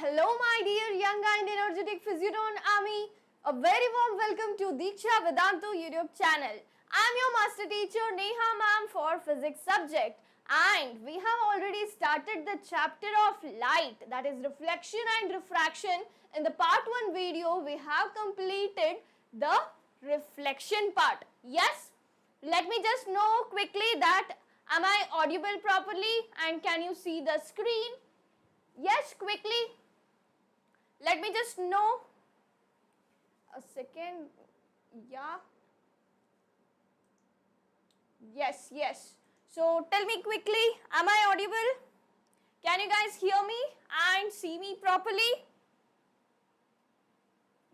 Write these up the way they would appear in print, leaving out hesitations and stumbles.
Hello my dear young and energetic Physiotron Army. A very warm welcome to Diksha Vedantu YouTube channel. I am your master teacher Neha ma'am for physics subject, and we have already started the chapter of light, that is reflection and refraction. In the part 1 video we have completed the reflection part. Yes, let me just know quickly that am I audible properly and can you see the screen? Yes, quickly. Let me just know. A second. Yeah. Yes. So tell me quickly, am I audible? Can you guys hear me and see me properly?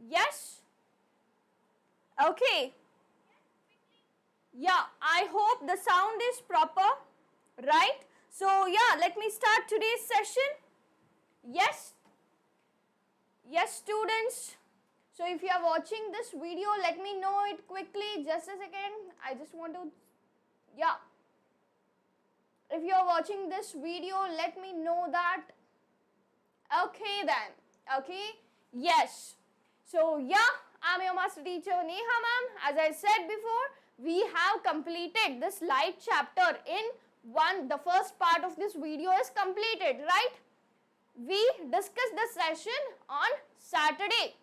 Yes? Okay. Yeah, I hope the sound is proper, right? So yeah, let me start today's session. Yes? Yes, students. So if you are watching this video, let me know it quickly. Just a second. I just want to, yeah. If you are watching this video, let me know that. Okay then. Okay. Yes. So yeah, I'm your master teacher Neha ma'am. As I said before, we have completed this light chapter in the first part of this video is completed, right? We discussed the session on Saturday,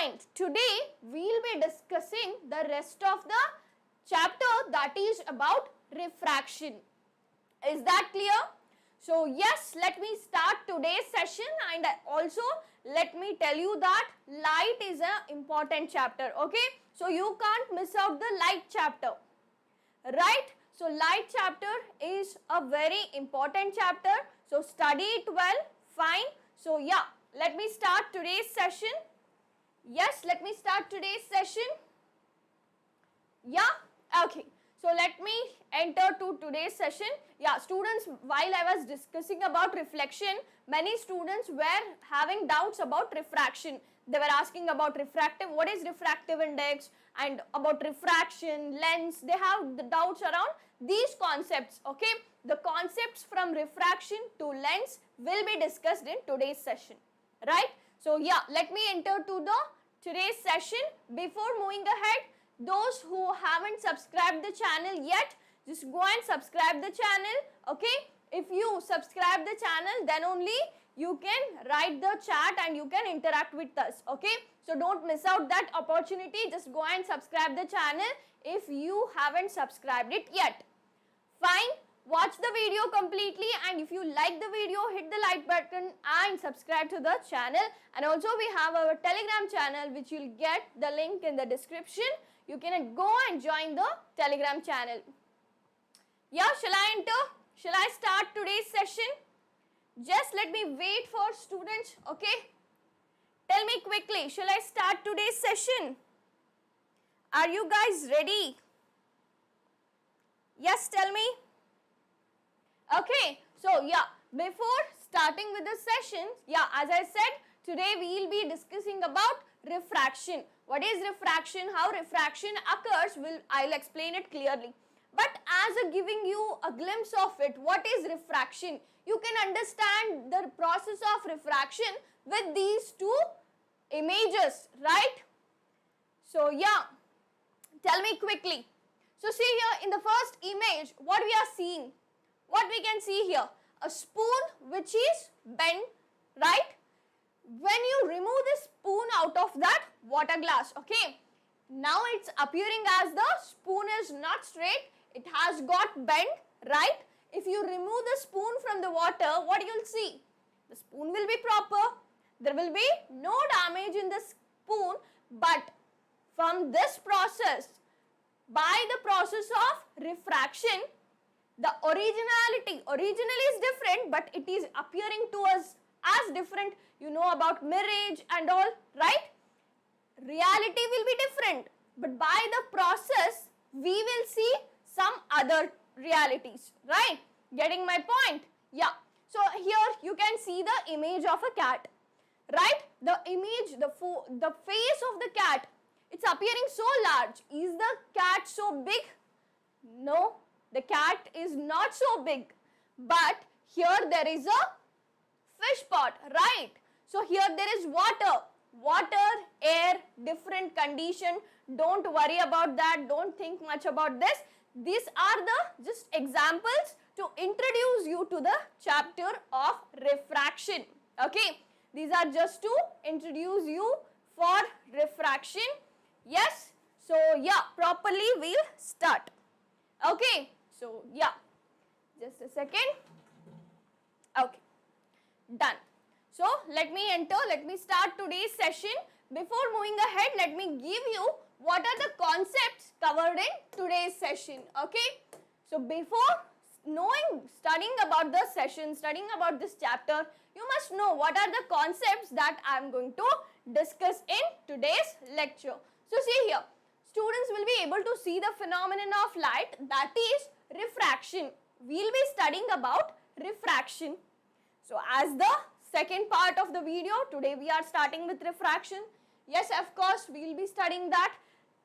and today we will be discussing the rest of the chapter, that is about refraction. Is that clear? So yes, let me start today's session, and also let me tell you that light is an important chapter, okay? So you can't miss out the light chapter, right? So light chapter is a very important chapter, so study it well. Fine. So yeah, let me start today's session. Yes, let me start today's session. Yeah, okay. So let me enter to today's session. Yeah, students, while I was discussing about reflection, many students were having doubts about refraction. They were asking about refractive, what is refractive index, and about refraction, lens. They have the doubts around these concepts, okay? The concepts from refraction to lens will be discussed in today's session, right? So yeah, let me enter to the today's session. Before moving ahead, those who haven't subscribed the channel yet, just go and subscribe the channel, okay? If you subscribe the channel, then only you can write the chat and you can interact with us, okay? So don't miss out that opportunity. Just go and subscribe the channel if you haven't subscribed it yet. Fine. Watch the video completely, and if you like the video, hit the like button and subscribe to the channel. And also we have our Telegram channel, which you'll get the link in the description. You can go and join the Telegram channel. Yeah, shall I enter? Shall I start today's session? Just let me wait for students, okay? Tell me quickly, shall I start today's session? Are you guys ready? Yes, tell me. Okay, so yeah, before starting with the session, yeah, as I said, today we will be discussing about refraction. What is refraction? How refraction occurs? I'll explain it clearly. But as a giving you a glimpse of it, what is refraction? You can understand the process of refraction with these two images, right? So yeah, tell me quickly. So see here in the first image, what we are seeing? What we can see here? A spoon which is bent, right? When you remove the spoon out of that water glass, okay? Now it's appearing as the spoon is not straight. It has got bent, right? If you remove the spoon from the water, what you'll see? The spoon will be proper. There will be no damage in the spoon, but from this process, by the process of refraction, the original is different, but it is appearing to us as different. You know about mirage and all, right? Reality will be different, but by the process, we will see some other realities, right? Getting my point? Yeah. So here you can see the image of a cat, right? The image, the face of the cat, it's appearing so large. Is the cat so big? No. The cat is not so big, but here there is a fish pot, right? So here there is water, air, different condition. Don't worry about that. Don't think much about this. These are the just examples to introduce you to the chapter of refraction. Okay, these are just to introduce you for refraction. Yes, so yeah, properly we'll start. Okay, so yeah, just a second. Okay, done. So let me start today's session. Before moving ahead, let me give you what are the concepts covered in today's session. Okay, so before studying about the session, studying about this chapter, you must know what are the concepts that I am going to discuss in today's lecture. So see here, students will be able to see the phenomenon of light, that is refraction. We will be studying about refraction. So as the second part of the video, today we are starting with refraction. Yes, of course, we will be studying that.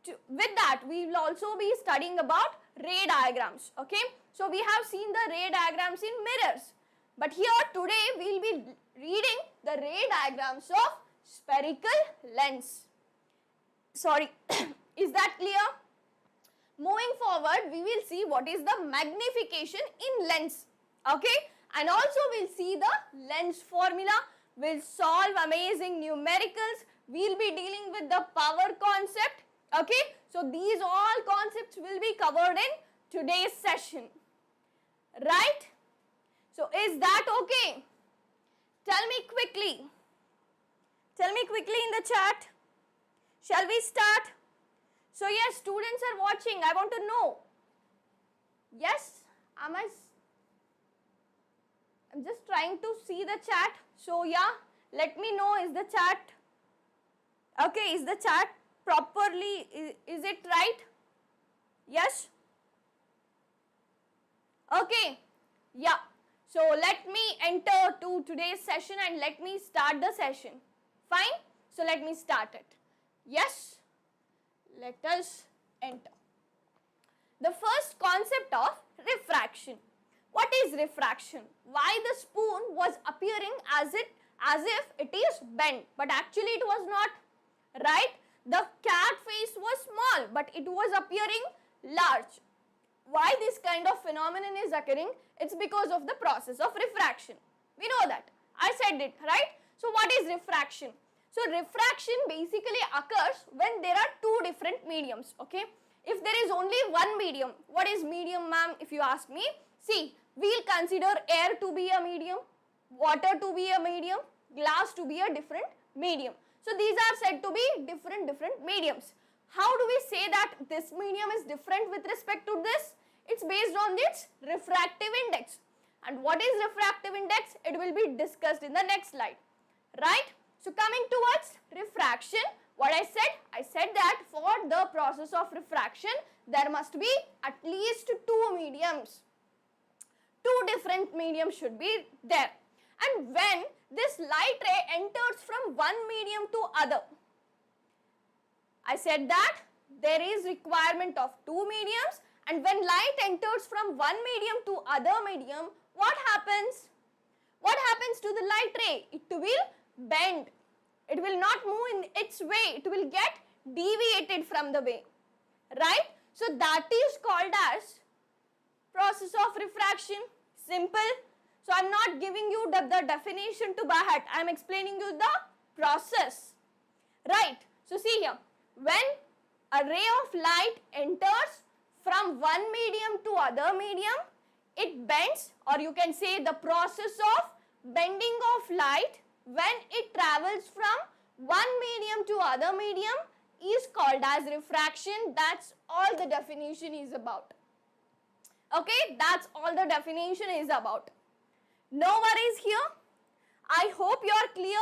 With that, we will also be studying about ray diagrams. Okay, so we have seen the ray diagrams in mirrors. But here today we will be reading the ray diagrams of spherical lens. Sorry, is that clear? Moving forward, we will see what is the magnification in lens. Okay, and also we'll see the lens formula. We'll solve amazing numericals. We'll be dealing with the power concept. Okay, so these all concepts will be covered in today's session. Right? So is that okay? Tell me quickly. Tell me quickly in the chat. Shall we start? So yes, students are watching. I want to know. Yes? I'm just trying to see the chat. So yeah, let me know, is the chat okay? Is the chat properly, is it right? Yes? Okay. Yeah. So let me enter to today's session and let me start the session. Fine? So let me start it. Yes? Let us enter. The first concept of refraction. What is refraction? Why the spoon was appearing as if it is bent, but actually it was not, right? The cat face was small, but it was appearing large. Why this kind of phenomenon is occurring? It's because of the process of refraction. We know that. I said it, right? So what is refraction? So refraction basically occurs when there are two different mediums, okay? If there is only one medium, what is medium, ma'am, if you ask me? See, we'll consider air to be a medium, water to be a medium, glass to be a different medium. So these are said to be different mediums. How do we say that this medium is different with respect to this? It's based on its refractive index. And what is refractive index? It will be discussed in the next slide, right? So coming towards refraction, what I said that for the process of refraction, there must be at least two mediums. Two different mediums should be there. And when this light ray enters from one medium to other, I said that there is requirement of two mediums, and when light enters from one medium to other medium, what happens? What happens to the light ray? It will bend. It will not move in its way. It will get deviated from the way, right? So that is called as process of refraction. Simple. So I am not giving you the definition to by heart. I am explaining you the process, right? So see here, when a ray of light enters from one medium to other medium, it bends, or you can say the process of bending of light when it travels from one medium to other medium is called as refraction. That's all the definition is about. Okay, that's all the definition is about. No worries here. I hope you are clear.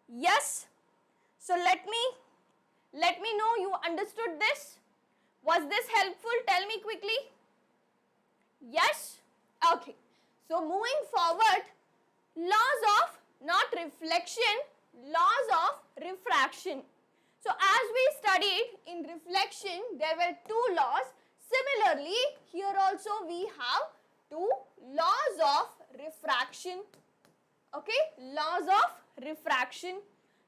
Yes. So let me know you understood this. Was this helpful? Tell me quickly. Yes? Okay. So moving forward, laws of not reflection, laws of refraction. So as we studied in reflection, there were two laws. Similarly, here also we have two laws of refraction. Okay, laws of refraction.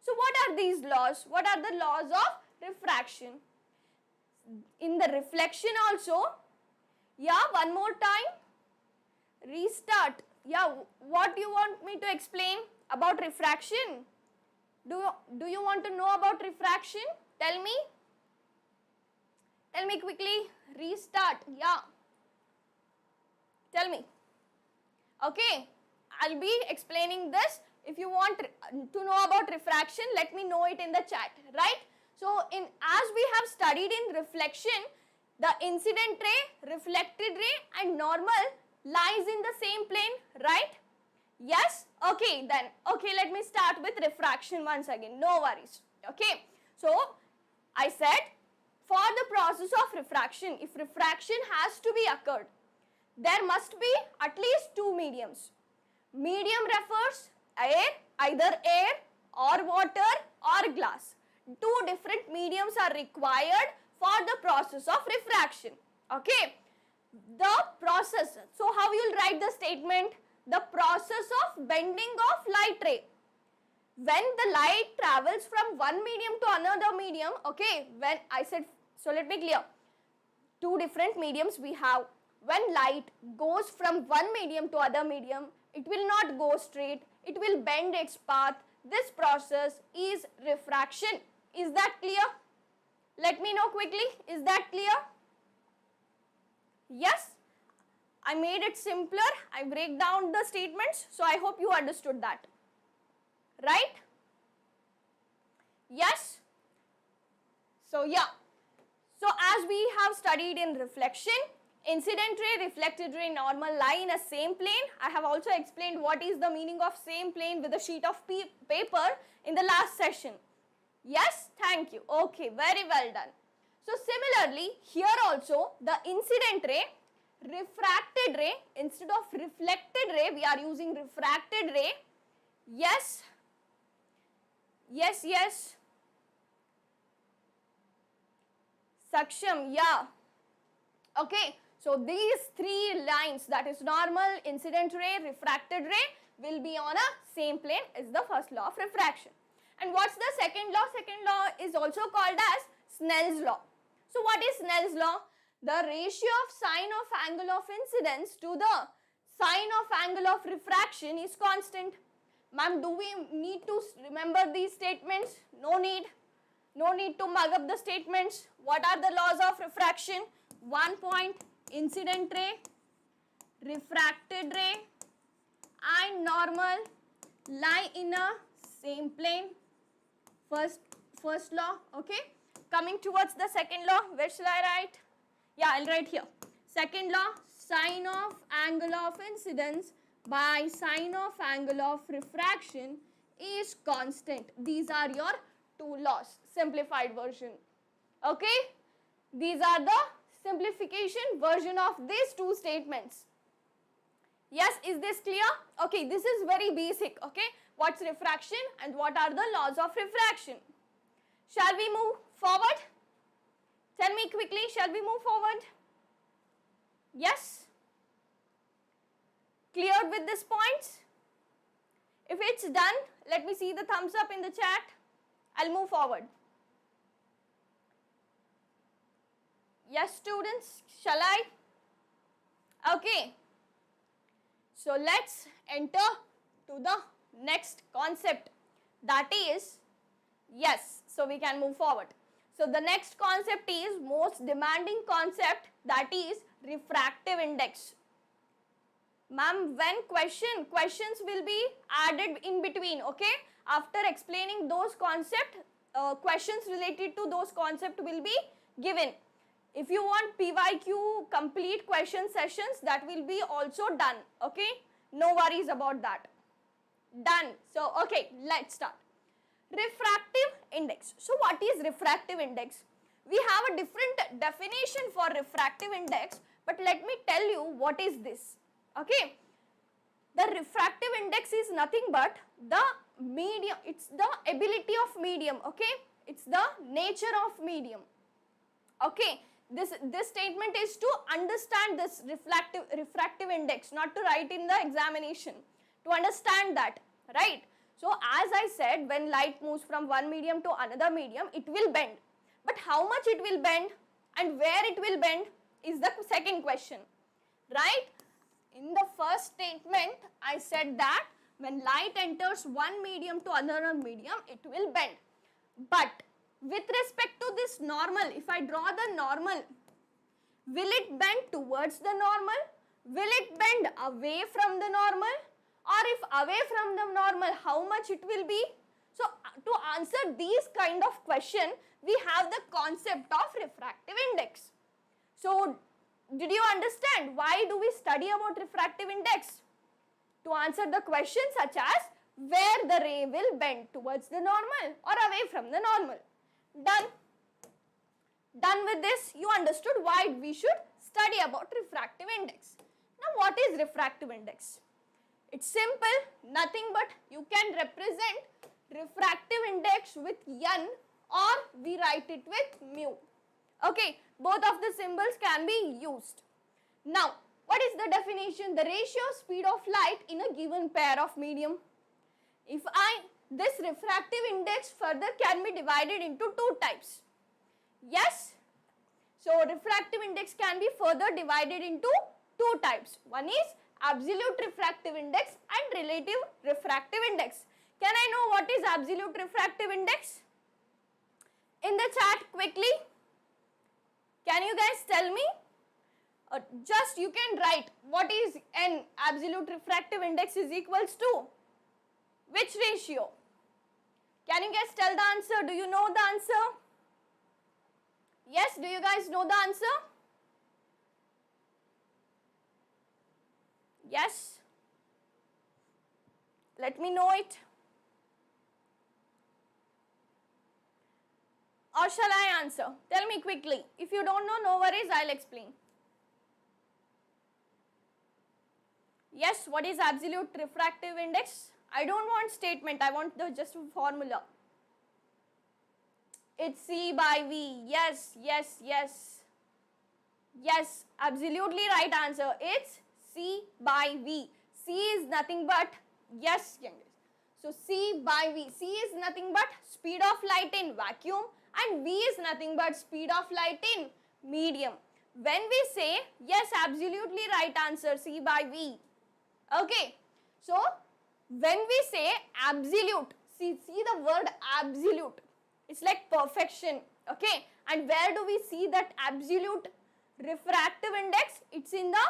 So what are these laws? What are the laws of refraction? In the reflection also, yeah, one more time, restart. Yeah, what do you want me to explain about refraction? Do you want to know about refraction? Tell me. Tell me quickly. Restart. Yeah. Tell me. Okay. I'll be explaining this. If you want to know about refraction, let me know it in the chat. Right? So, as we have studied in reflection, the incident ray, reflected ray and normal lies in the same plane. Right? Yes? Okay then. Okay, let me start with refraction once again. No worries. Okay. So, I said for the process of refraction, if refraction has to be occurred, there must be at least two mediums. Medium refers air, either air or water or glass. Two different mediums are required for the process of refraction. Okay. The process. So, how you will write the statement? The process of bending of light ray. When the light travels from one medium to another medium, okay, when I said, so let me clear. Two different mediums we have. When light goes from one medium to other medium, it will not go straight. It will bend its path. This process is refraction. Is that clear? Let me know quickly. Is that clear? Yes? I made it simpler. I break down the statements. So, I hope you understood that. Right? Yes? So, yeah. So, as we have studied in reflection, incident ray, reflected ray, normal lie in a same plane. I have also explained what is the meaning of same plane with a sheet of paper in the last session. Yes? Thank you. Okay, very well done. So, similarly, here also the incident ray, refracted ray, instead of reflected ray, we are using refracted ray. Yes? Yes, yes. Saksham, yeah. Okay, so these three lines, that is normal, incident ray, refracted ray, will be on a same plane is the first law of refraction. And what's the second law? Second law is also called as Snell's law. So what is Snell's law? The ratio of sine of angle of incidence to the sine of angle of refraction is constant. Ma'am, do we need to remember these statements? No need. No need to mug up the statements. What are the laws of refraction? 1 point, incident ray, refracted ray and normal lie in a same plane. First law, okay. Coming towards the second law, where shall I write? Yeah, I'll write here. Second law, sine of angle of incidence by sine of angle of refraction is constant. These are your two laws, simplified version. Okay, these are the simplification version of these two statements. Yes, is this clear? Okay, this is very basic. Okay, what's refraction and what are the laws of refraction? Shall we move forward? Tell me quickly, shall we move forward? Yes? Cleared with these points? If it's done, let me see the thumbs up in the chat. I'll move forward. Yes, students, shall I? Okay. So, let's enter to the next concept. That is, yes, so we can move forward. So, the next concept is most demanding concept, that is refractive index. Ma'am, when questions will be added in between, okay? After explaining those concepts, questions related to those concepts will be given. If you want PYQ complete question sessions, that will be also done, okay? No worries about that. Done. So, okay, let's start. Refractive index. So, what is refractive index? We have a different definition for refractive index, but let me tell you what is this. Okay, the refractive index is nothing but the medium, it's the ability of medium, okay, it's the nature of medium. Okay, this statement is to understand this refractive index, not to write in the examination, to understand that, right? So as I said, when light moves from one medium to another medium, it will bend. But how much it will bend and where it will bend is the second question, right? In the first statement, I said that when light enters one medium to another medium, it will bend. But with respect to this normal, if I draw the normal, will it bend towards the normal? Will it bend away from the normal? Or if away from the normal, how much it will be? So to answer these kind of question, we have the concept of refractive index. So did you understand why do we study about refractive index? To answer the question such as where the ray will bend towards the normal or away from the normal. Done. Done with this, you understood why we should study about refractive index. Now what is refractive index? It's simple, nothing but you can represent refractive index with n or we write it with mu. Okay, both of the symbols can be used. Now, what is the definition? The ratio of speed of light in a given pair of medium. This refractive index further can be divided into two types. Yes, so refractive index can be further divided into two types. One is absolute refractive index and relative refractive index. Can I know what is absolute refractive index? In the chat quickly, can you guys tell me? Just you can write what is an absolute refractive index is equals to which ratio? Can you guys tell the answer? Do you know the answer? Yes, do you guys know the answer? Yes? Let me know it. Or shall I answer? Tell me quickly. If you don't know, no worries, I'll explain. Yes, what is absolute refractive index? I don't want statement, I want just a formula. It's C by V. Yes, yes, yes. Yes, absolutely right answer. It's C by V. C is nothing but, yes, youngest. So C by V. C is nothing but speed of light in vacuum and V is nothing but speed of light in medium. When we say, yes, absolutely right answer, C by V. Okay. So, when we say absolute, see the word absolute. It's like perfection. Okay. And where do we see that absolute refractive index? It's in the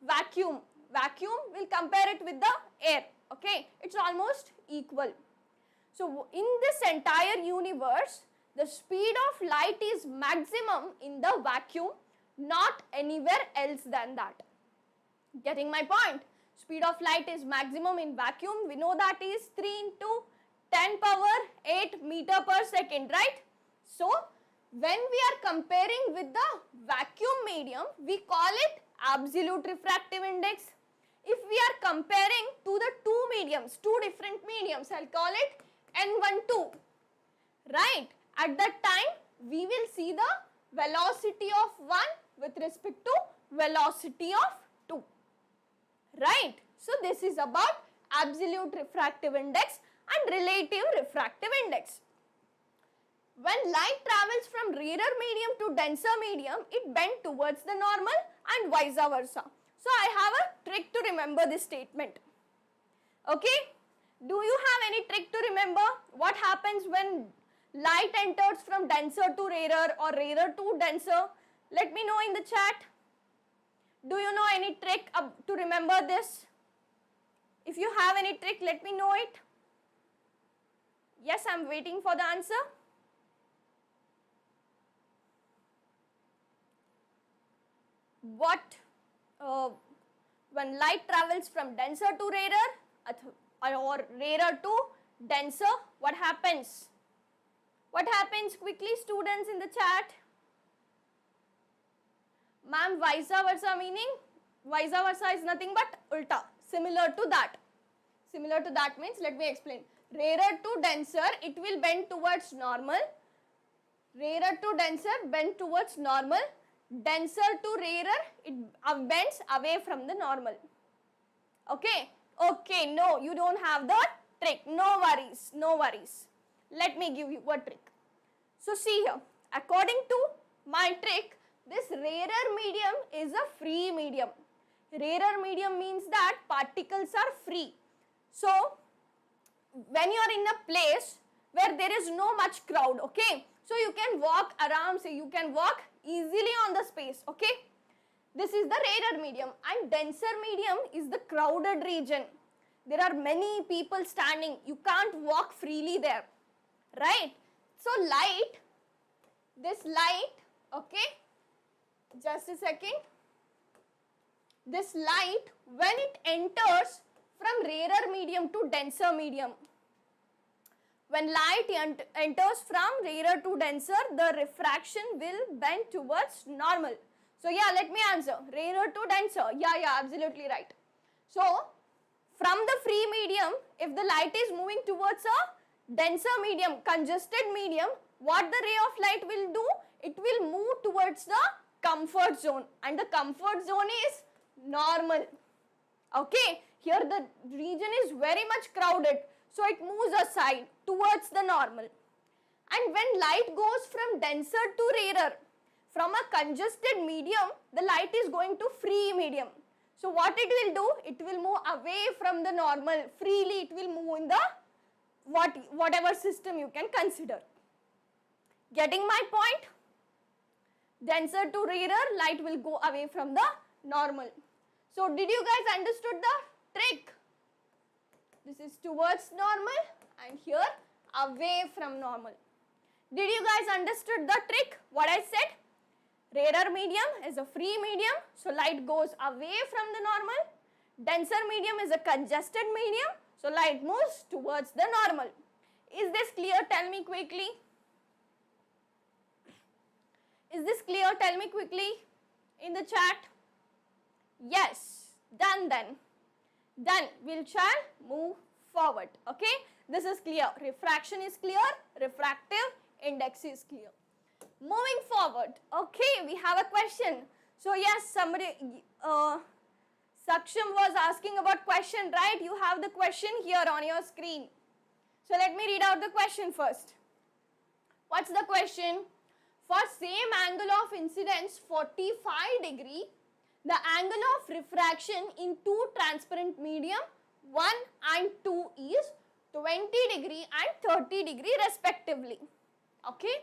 vacuum. Vacuum, we'll compare it with the air. Okay. It's almost equal. So, in this entire universe, the speed of light is maximum in the vacuum, not anywhere else than that. Getting my point? Speed of light is maximum in vacuum. We know that is 3 into 10 power 8 meter per second, right? So, when we are comparing with the vacuum medium, we call it absolute refractive index. If we are comparing to the two mediums, two different mediums, I'll call it N12, right? At that time, we will see the velocity of one with respect to velocity of two, right? So, this is about absolute refractive index and relative refractive index. When light travels from rarer medium to denser medium, it bends towards the normal and vice versa. So, I have a trick to remember this statement. Okay? Do you have any trick to remember what happens when light enters from denser to rarer or rarer to denser? Let me know in the chat. Do you know any trick to remember this? If you have any trick, let me know it. Yes, I am waiting for the answer. What? When light travels from denser to rarer or rarer to denser, what happens? What happens quickly, students in the chat? Ma'am, vice versa meaning? Vice versa is nothing but ulta, similar to that. Similar to that means, let me explain. Rarer to denser, it will bend towards normal. Rarer to denser, bend towards normal. Denser to rarer, it bends away from the normal. Okay? Okay, no, you don't have that trick. No worries, no worries. Let me give you a trick. So see here, according to my trick, this rarer medium is a free medium. Rarer medium means that particles are free. So when you are in a place where there is no much crowd, okay, so you can walk around, so you can walk easily on the space, okay. This is the rarer medium, and denser medium is the crowded region. There are many people standing, you can't walk freely there, right. So light, this light, okay, just a second, this light, when it enters from rarer medium to denser medium, when light enters from rarer to denser, the refraction will bend towards normal. So yeah, let me answer, rarer to denser, yeah, absolutely right. So from the free medium, if the light is moving towards a denser medium, congested medium, what the ray of light will do? It will move towards the comfort zone, and the comfort zone is normal. Okay, here the region is very much crowded, so it moves aside towards the normal. And when light goes from denser to rarer, from a congested medium, the light is going to free medium. So what it will do? It will move away from the normal. Freely it will move in the whatever system you can consider. Getting my point? Denser to rarer, light will go away from the normal. So did you guys understood the trick? This is towards normal and here away from normal. Did you guys understood the trick? What I said? Rarer medium is a free medium, so light goes away from the normal. Denser medium is a congested medium, so light moves towards the normal. Is this clear? Tell me quickly. Is this clear? Tell me quickly in the chat. Yes, done then. Done. We shall move forward. Okay, this is clear. Refraction is clear. Refractive index is clear. Moving forward. Okay, we have a question. So yes, somebody, Saksham was asking about question, right? You have the question here on your screen. So let me read out the question first. What's the question? For same angle of incidence 45 degree, the angle of refraction in two transparent medium 1 and 2 is 20 degree and 30 degree respectively. Okay.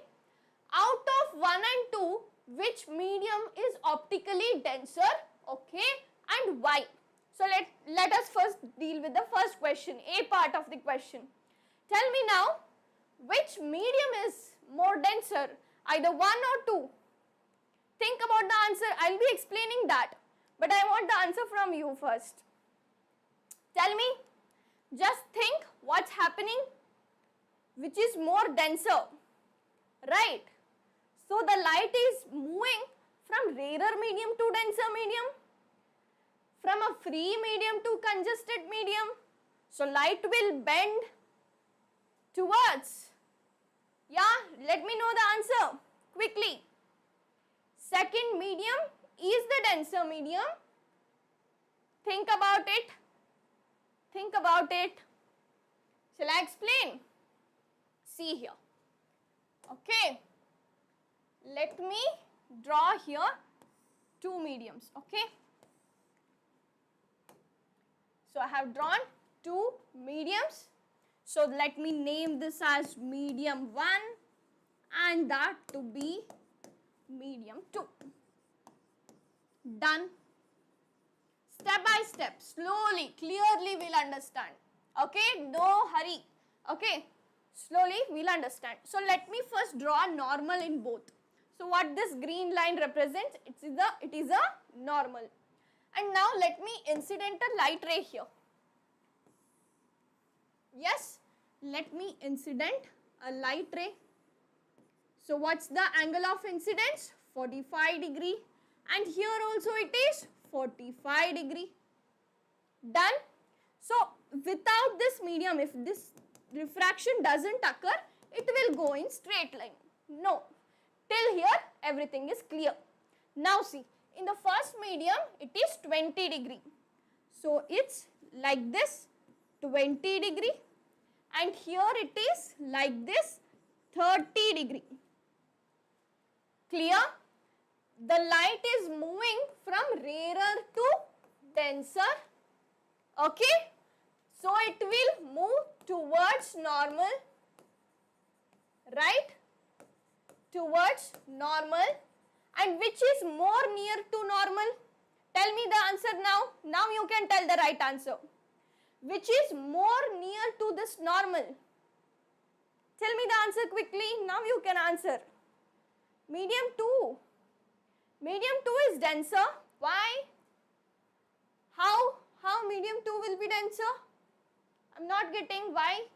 Out of 1 and 2, which medium is optically denser? Okay. And why? So let us first deal with the first question, A part of the question. Tell me now, which medium is more denser, either 1 or 2? Think about the answer. I'll be explaining that, but I want the answer from you first. Tell me, just think what's happening, which is more denser, right? So the light is moving from rarer medium to denser medium, from a free medium to congested medium. So light will bend towards, yeah, let me know the answer quickly. Second medium is the denser medium. Think about it. Think about it. Shall I explain? See here. Okay. Let me draw here two mediums. Okay. So I have drawn two mediums. So let me name this as medium 1 and that to be medium 2. Done. Step by step, slowly, clearly we'll understand. Okay, no hurry. Okay, slowly we'll understand. So let me first draw normal in both. So what this green line represents, it is a normal. And now let me incident a light ray here. Yes, let me incident a light ray. So what's the angle of incidence? 45 degree. And here also it is 45 degree. Done. So without this medium, if this refraction doesn't occur, it will go in straight line. No. Till here everything is clear. Now see, in the first medium it is 20 degree. So it's like this, 20 degree. and here it is like this 30 degree. Clear? The light is moving from rarer to denser. Okay? So it will move towards normal, right? Towards normal. And which is more near to normal? Tell me the answer now. Now you can tell the right answer. Which is more near to this normal? Tell me the answer quickly. Now you can answer. Medium 2. Medium 2 is denser. Why? How medium 2 will be denser? I'm not getting why.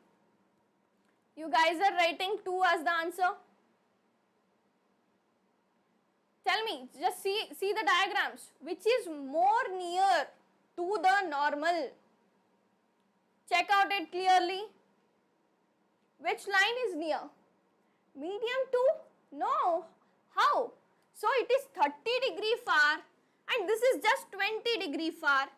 You guys are writing 2 as the answer. Tell me, just see the diagrams. Which is more near to the normal? Check out it clearly. Which line is near? Medium 2? No. How? So it is 30 degree far and this is just 20 degree far.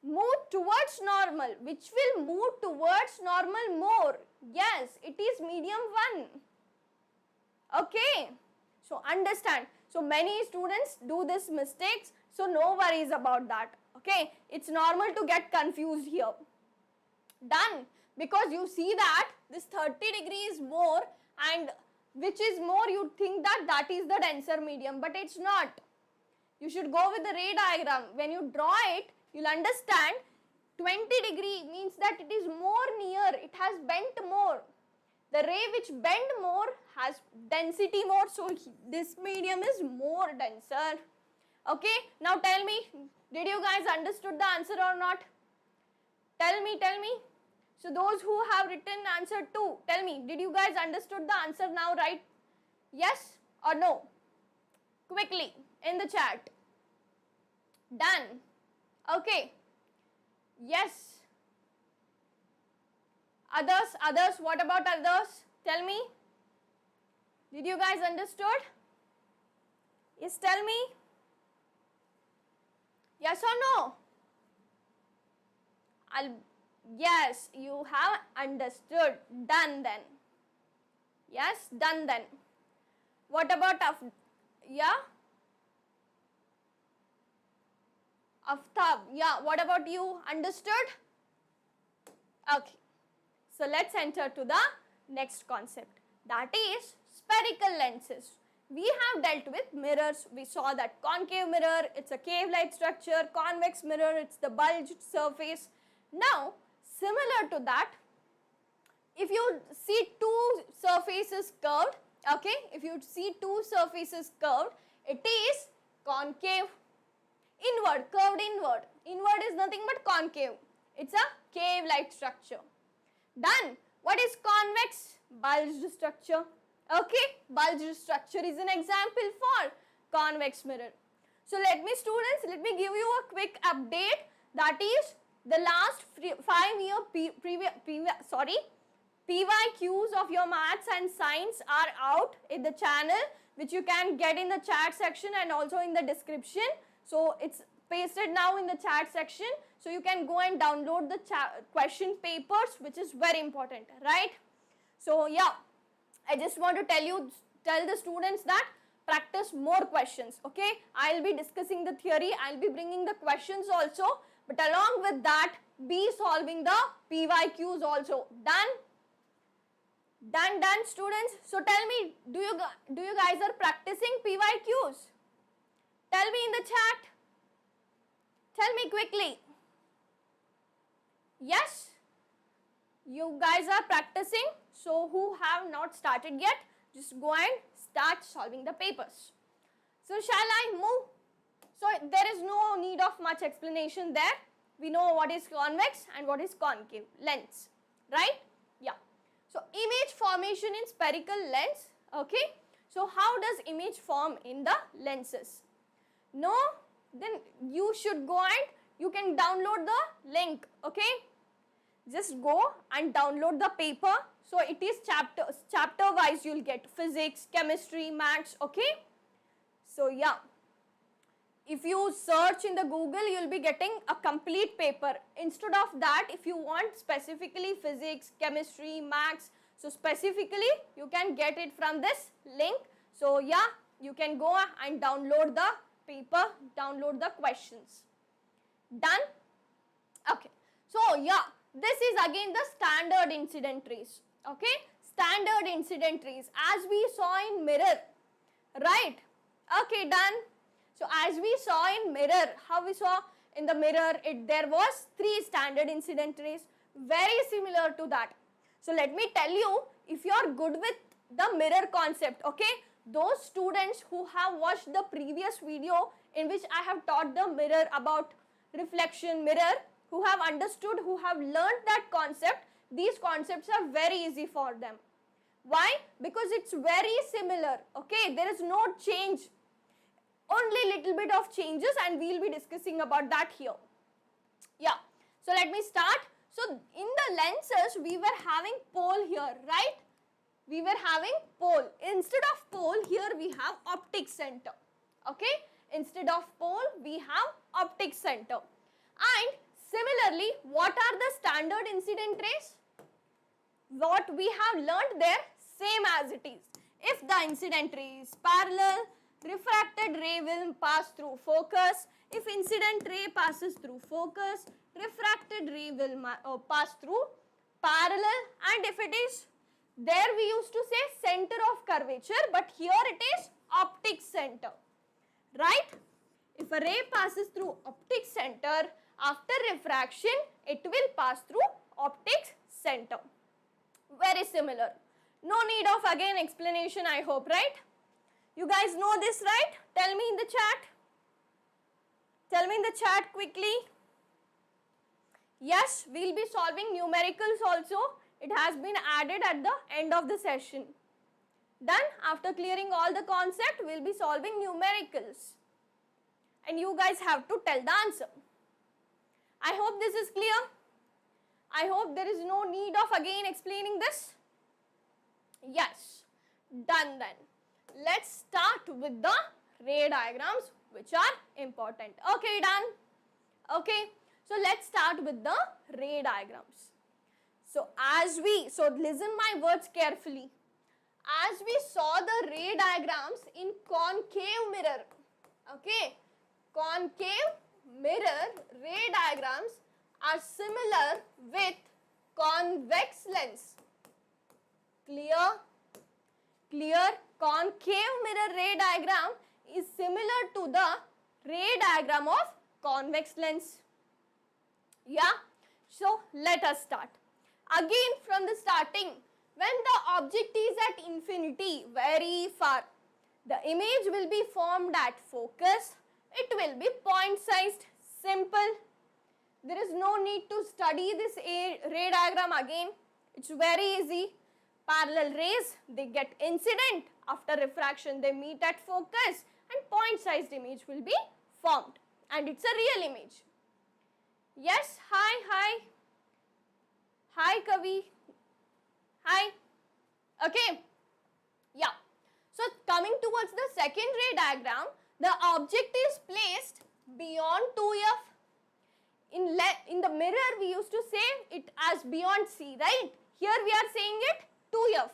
Move towards normal. Which will move towards normal more? Yes, it is medium 1. Okay. So understand. So many students do this mistakes. So no worries about that. Okay. It's normal to get confused here. Done. Because you see that this 30 degree is more and which is more, you think that is the denser medium, but it's not. You should go with the ray diagram. When you draw it, you'll understand 20 degree means that it is more near, it has bent more. The ray which bend more has density more, so this medium is more denser. Okay, now tell me, did you guys understood the answer or not? Tell me. So those who have written answer 2, tell me, did you guys understood the answer now, right? Yes or no? Quickly in the chat. Done. Okay. Yes. Others, what about others? Tell me. Did you guys understood? Yes, tell me. Yes or no? Yes, you have understood. Done then. Yes, done then. What about yeah? Aftab, yeah, what about you? Understood? Okay. So let's enter to the next concept. That is spherical lenses. We have dealt with mirrors. We saw that concave mirror, it's a cave-like structure. Convex mirror, it's the bulged surface. Now, similar to that, if you see two surfaces curved, okay, if you see two surfaces curved, it is concave, inward, curved inward. Inward is nothing but concave. It's a cave-like structure. Done. What is convex? Bulged structure. Okay, bulged structure is an example for convex mirror. So let me give you a quick update. That is the last 5-year PYQs of your maths and science are out in the channel, which you can get in the chat section and also in the description. So it's pasted now in the chat section. So you can go and download the question papers, which is very important, right? So yeah, I just want to tell the students that practice more questions, okay? I'll be discussing the theory, I'll be bringing the questions also, but along with that, be solving the PYQs also. Done? Done, students. So tell me, do you guys are practicing PYQs? Tell me in the chat. Tell me quickly. Yes? You guys are practicing. So who have not started yet, just go and start solving the papers. So shall I move? So there is no need of much explanation there. We know what is convex and what is concave lens, right? Yeah. So image formation in spherical lens, okay? So how does image form in the lenses? No? Then you should go and you can download the link, okay? Just go and download the paper. So it is chapter wise you'll get physics, chemistry, maths, okay? So yeah. if you search in the Google, you will be getting a complete paper. Instead of that, if you want specifically physics, chemistry, maths, so specifically you can get it from this link. So yeah, you can go and download the paper, download the questions. Done? Okay. So yeah, this is again the standard incident trace. Okay, standard incident trace as we saw in mirror, right? Okay, done. So as we saw in mirror, how we saw in the mirror, there was 3 standard incident trace, very similar to that. So let me tell you, if you are good with the mirror concept, okay, those students who have watched the previous video in which I have taught the mirror about reflection mirror, who have understood, who have learned that concept, these concepts are very easy for them. Why? Because it's very similar, okay, there is no change, only little bit of changes, and we will be discussing about that here. Yeah, so let me start. So in the lenses, we were having pole here, right? We were having pole. Instead of pole, here we have optic center, okay? Instead of pole, we have optic center. And similarly, what are the standard incident rays? What we have learned there, same as it is. If the incident ray is parallel, refracted ray will pass through focus. If incident ray passes through focus, refracted ray will pass through parallel. And if it is, there we used to say center of curvature, but here it is optic center, right? If a ray passes through optic center, after refraction, it will pass through optic center. Very similar. No need of again explanation, I hope, right? You guys know this, right? Tell me in the chat. Tell me in the chat quickly. Yes, we will be solving numericals also. It has been added at the end of the session. Done? After clearing all the concept, we will be solving numericals. And you guys have to tell the answer. I hope this is clear. I hope there is no need of again explaining this. Yes. Done then. Let's start with the ray diagrams which are important. Okay, done. Okay. So let's start with the ray diagrams. So listen my words carefully. As we saw the ray diagrams in concave mirror, okay, concave mirror ray diagrams are similar with convex lens. Clear? Clear? Concave mirror ray diagram is similar to the ray diagram of convex lens. Yeah? So let us start. Again from the starting, when the object is at infinity, very far, the image will be formed at focus. It will be point sized, simple. There is no need to study this ray diagram again. It's very easy. Parallel rays, they get incident. After refraction, they meet at focus and point sized image will be formed. And it's a real image. Yes, hi. Hi, Kavi. Hi. Okay. Yeah. So, coming towards the second ray diagram, the object is placed beyond 2F. In the mirror, we used to say it as beyond C, right? Here we are saying it 2F.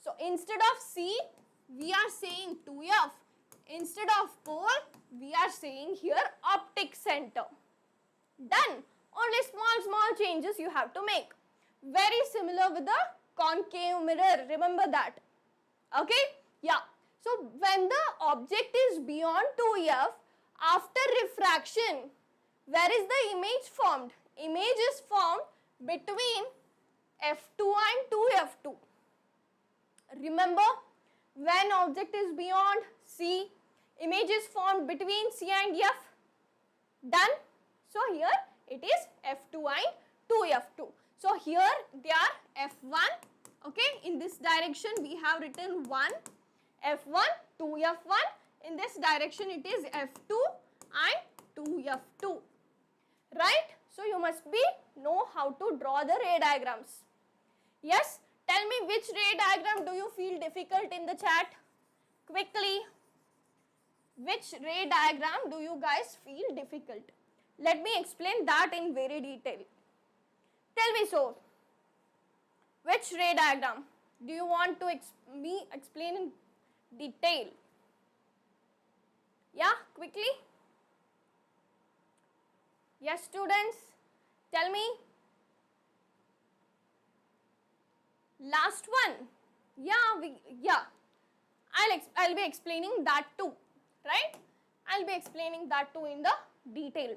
So, instead of C, we are saying 2F. Instead of pole, we are saying here optic center. Done. Only small changes you have to make. Very similar with the concave mirror. Remember that. Okay? Yeah. So, when the object is beyond 2F, after refraction, where is the image formed? Image is formed between F2 and 2F2. Remember, when object is beyond C, image is formed between C and F. Done? So, here it is F2 and 2F2. So, here they are F1. Okay, in this direction we have written 1, F1, 2F1. In this direction it is F2 and 2F2. Right? So, you must know how to draw the ray diagrams. Yes? Tell me which ray diagram do you feel difficult in the chat? Quickly. Which ray diagram do you guys feel difficult? Let me explain that in very detail. Tell me so. Which ray diagram do you want to me explain in detail? Yeah, quickly. Yes, students, tell me. Last one. Yeah. I'll be explaining that too, right? I'll be explaining that too in the detail.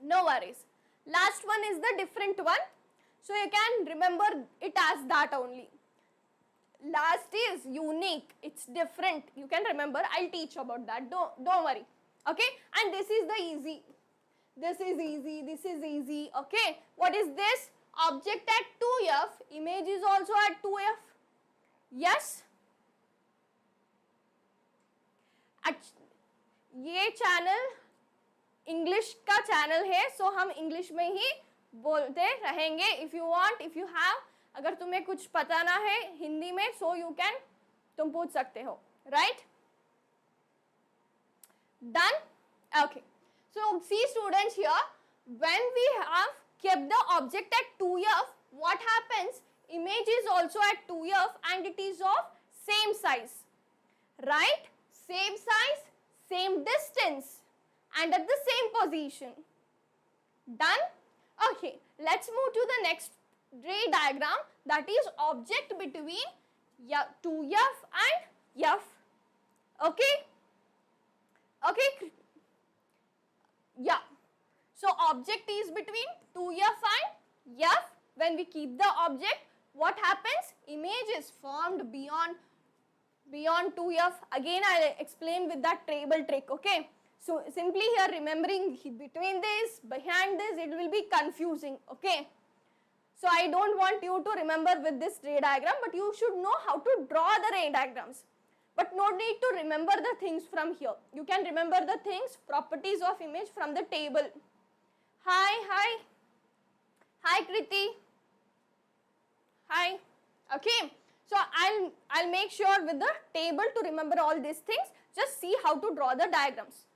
No worries. Last one is the different one. So you can remember it as that only. Last is unique. It's different. You can remember. I'll teach about that. Don't worry. Okay? And this is the easy. This is easy. This is easy. Okay? What is this? Object at 2F. Image is also at 2F. Yes? ये channel English का channel है, सो हम English में ही बोलते रहेंगे. If you want, if you have, अगर तुम्हें कुछ पता ना है हिंदी में, सो यू कैन, तुम पूछ सकते हो, right? Done? Okay. So see students here, when we have kept the object at 2F, what happens? Image is also at 2F and it is of same size, right? Same size, same distance and at the same position. Done? Okay, let's move to the next ray diagram, that is object between 2F and F. Okay? Okay? Yeah. So object is between 2F and F. When we keep the object, what happens? Image is formed beyond 2F. Again, I'll explain with that table trick. Okay. So simply here remembering between this, behind this, it will be confusing. Okay. So I don't want you to remember with this ray diagram, but you should know how to draw the ray diagrams. But no need to remember the things from here. You can remember the things, properties of image from the table. Hi Kriti. Hi. Okay. So I'll make sure with the table to remember all these things. Just see how to draw the diagrams.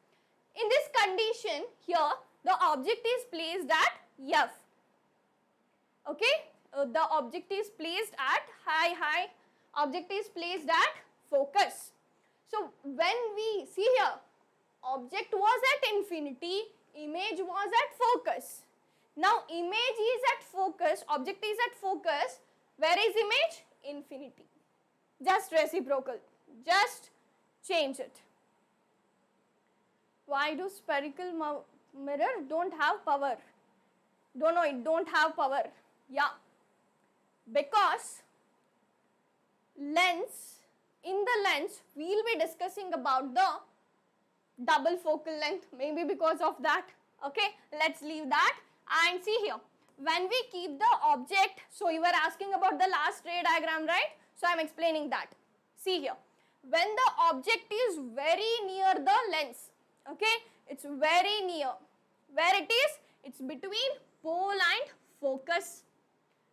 In this condition here, the object is placed at F. Okay. The object is placed at object is placed at focus. So when we see here, object was at infinity, image was at focus. Now image is at focus, object is at focus. Where is image? Infinity. Just reciprocal. Just change it. Why do spherical mirror don't have power? Don't know, it don't have power. Yeah. Because in the lens, we will be discussing about the double focal length, maybe because of that. Okay, let's leave that and see here. When we keep the object, so you were asking about the last ray diagram, right? So I am explaining that. See here, when the object is very near the lens, okay, it's very near. Where it is? It's between pole and focus.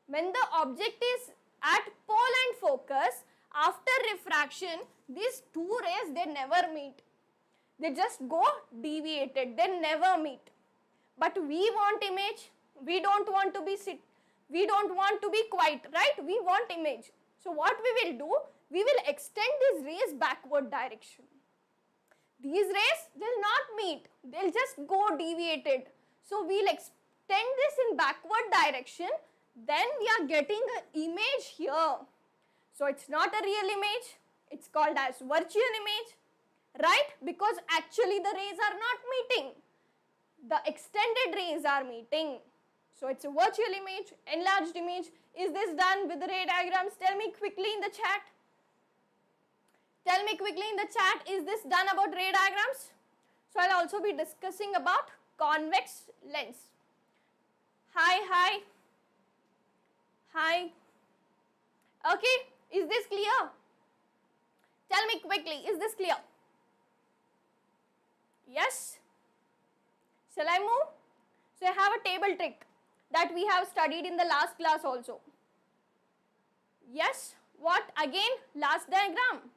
When the object is at pole and focus, after refraction, these two rays, they never meet. They just go deviated. They never meet. But we want image. We don't want to be quiet, right? We want image. So what we will do? We will extend these rays backward direction. These rays will not meet. They'll just go deviated. So we'll extend this in backward direction. Then we are getting an image here. So it's not a real image. It's called as virtual image, right? Because actually the rays are not meeting. The extended rays are meeting. So it's a virtual image, enlarged image. Is this done with the ray diagrams? Tell me quickly in the chat. Tell me quickly in the chat, is this done about ray diagrams? So I'll also be discussing about convex lens. Hi. Okay, is this clear? Tell me quickly, is this clear? Yes? Shall I move? So I have a table trick that we have studied in the last class also. Yes? What? Again, last diagram.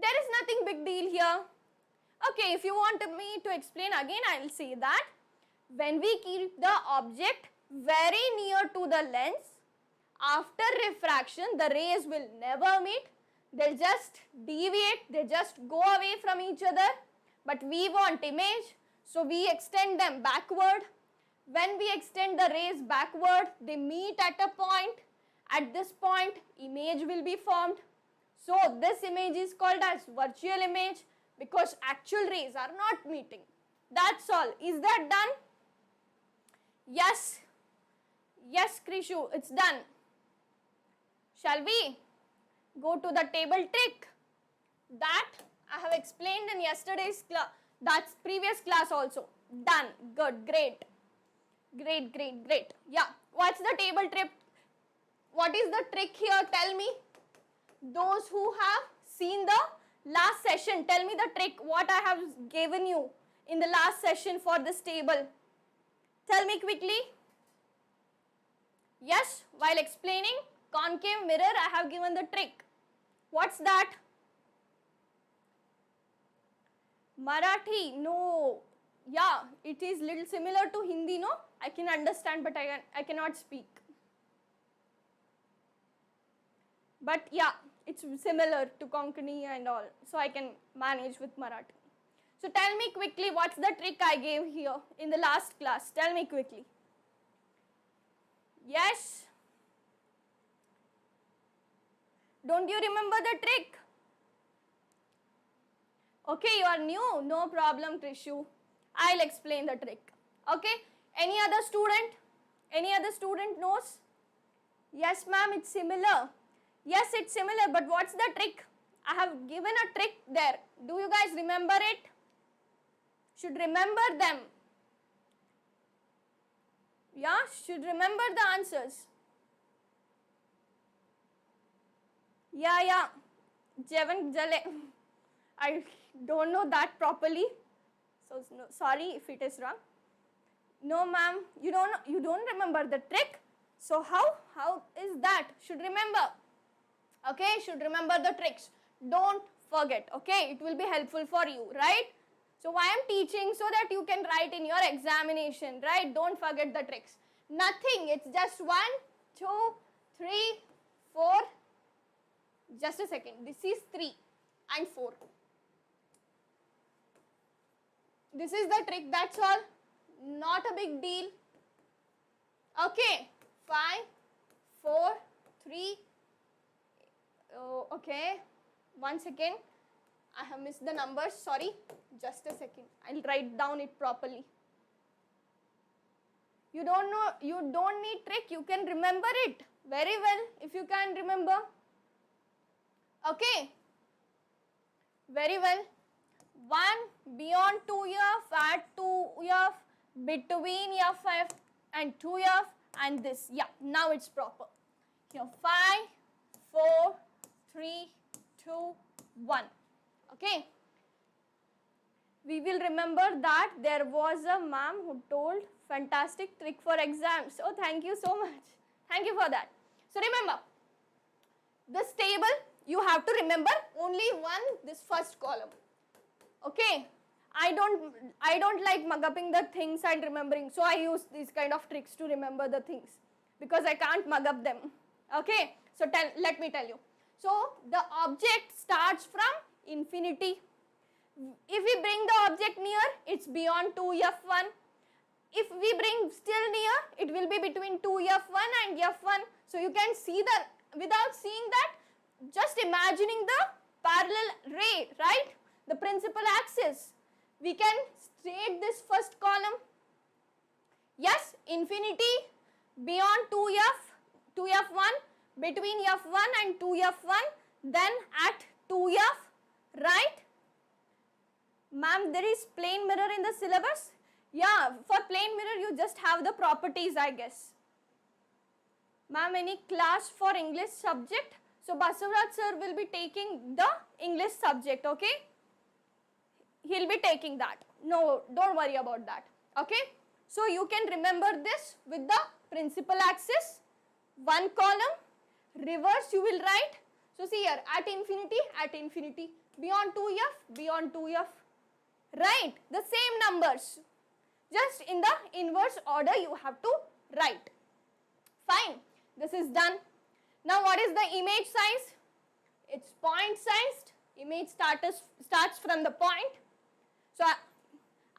there is nothing big deal here. Okay, if you want me to explain again, I will say that when we keep the object very near to the lens, after refraction, the rays will never meet. They'll just deviate, they just go away from each other. But we want image, so we extend them backward. When we extend the rays backward, they meet at a point. At this point, image will be formed. So this image is called as virtual image because actual rays are not meeting. That's all. Is that done? Yes. Yes, Krishu, it's done. Shall we go to the table trick? That I have explained in yesterday's class. That's previous class also. Done. Good. Great. Great, great, great. Yeah. What's the table trick? What is the trick here? Tell me. Those who have seen the last session, tell me the trick. What I have given you in the last session for this table. Tell me quickly. Yes, while explaining concave mirror, I have given the trick. What's that? Marathi? No. Yeah, it is little similar to Hindi, no? I can understand, but I cannot speak. But yeah, it's similar to Konkani and all. So I can manage with Marathi. So tell me quickly, what's the trick I gave here in the last class? Tell me quickly. Yes? Don't you remember the trick? Okay, you are new. No problem, Krishu. I'll explain the trick. Okay? Any other student? Any other student knows? Yes, ma'am, it's similar. Yes, it's similar, but what's the trick? I have given a trick there. Do you guys remember it? Should remember them. Yeah, should remember the answers. Yeah. Jevan Jale. I don't know that properly. So no, sorry if it is wrong. No, ma'am, you don't remember the trick. So how is that? Should remember. Okay, should remember the tricks. Don't forget. Okay, it will be helpful for you, right? So why I'm teaching so that you can write in your examination, right? Don't forget the tricks. Nothing. It's just 1, 2, 3, 4. Just a second. This is 3 and 4. This is the trick. That's all. Not a big deal. Okay. 5, 4, 3. Oh, okay. 1 second. I have missed the numbers. Sorry. Just a second. I'll write down it properly. You don't know. You don't need trick. You can remember it very well if you can remember. Okay. Very well. 1 beyond 2F, at 2F, between F and 2F, and this. Yeah, now it's proper. Here 5, 4, 3, 2, 1. Okay. We will remember that there was a ma'am who told fantastic trick for exams. Oh, thank you so much. Thank you for that. So remember, this table you have to remember only this first column. Okay. I don't like mug-upping the things and remembering. So I use these kind of tricks to remember the things because I can't mug up them. Okay. So let me tell you. So the object starts from infinity. If we bring the object near, it's beyond 2F1. If we bring still near, it will be between 2F1 and F1. So you can see that without seeing that, just imagining the parallel ray, right? The principal axis. We can state this first column. Yes, infinity, beyond 2F1, between F1 and 2F1, then at 2F, right? Ma'am, there is plane mirror in the syllabus? Yeah, for plane mirror, you just have the properties, I guess. Ma'am, any class for English subject? So, Basavaraj sir will be taking the English subject, okay? He'll be taking that. No, don't worry about that, okay? So, you can remember this with the principal axis, 1 column, reverse you will write. So, see here, at infinity, beyond 2f, beyond 2f. Right, the same numbers. Just in the inverse order you have to write. Fine, this is done. Now what is the image size? It's point sized. Image starts from the point. So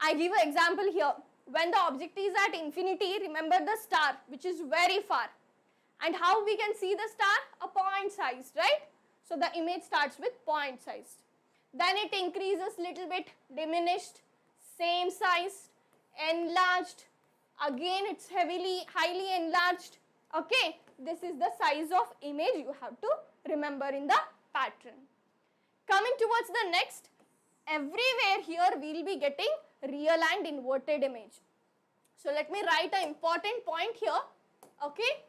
I give an example here. When the object is at infinity, remember the star which is very far. And how we can see the star? A point sized, right? So the image starts with point sized. Then it increases little bit, diminished, same size, enlarged. Again it's highly enlarged. Okay, this is the size of image you have to remember in the pattern. Coming towards the next, everywhere here we will be getting real and inverted image. So let me write an important point here. Okay,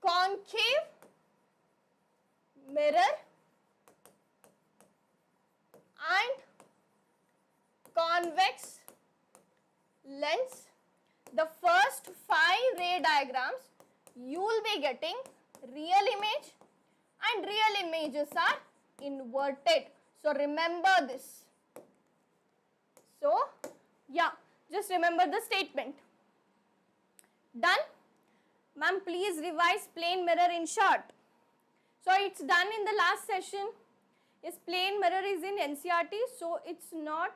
concave mirror and convex lens. The first 5 ray diagrams you will be getting real image and real images are inverted. So remember this. So yeah, just remember the statement. Done? Ma'am, please revise plane mirror in short. So it's done in the last session. Yes, plane mirror is in NCERT, so it's not,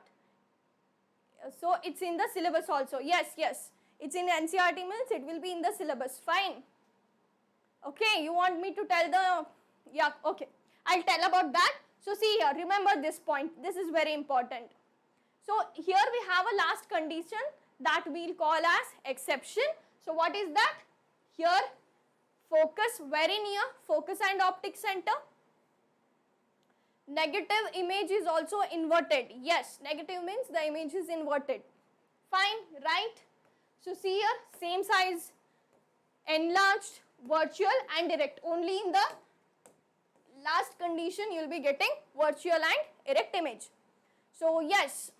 so it's in the syllabus also. Yes, it's in NCERT means it will be in the syllabus. Fine. Okay, you want me to tell the, yeah, okay. I'll tell about that. So see here, remember this point. This is very important. So here we have a last condition that we'll call as exception. So what is that? Here, focus very near, focus and optic center. Negative image is also inverted. Yes, negative means the image is inverted. Fine, right? So see here, same size, enlarged, virtual and erect. Only in the last condition you will be getting virtual and erect image. So yes,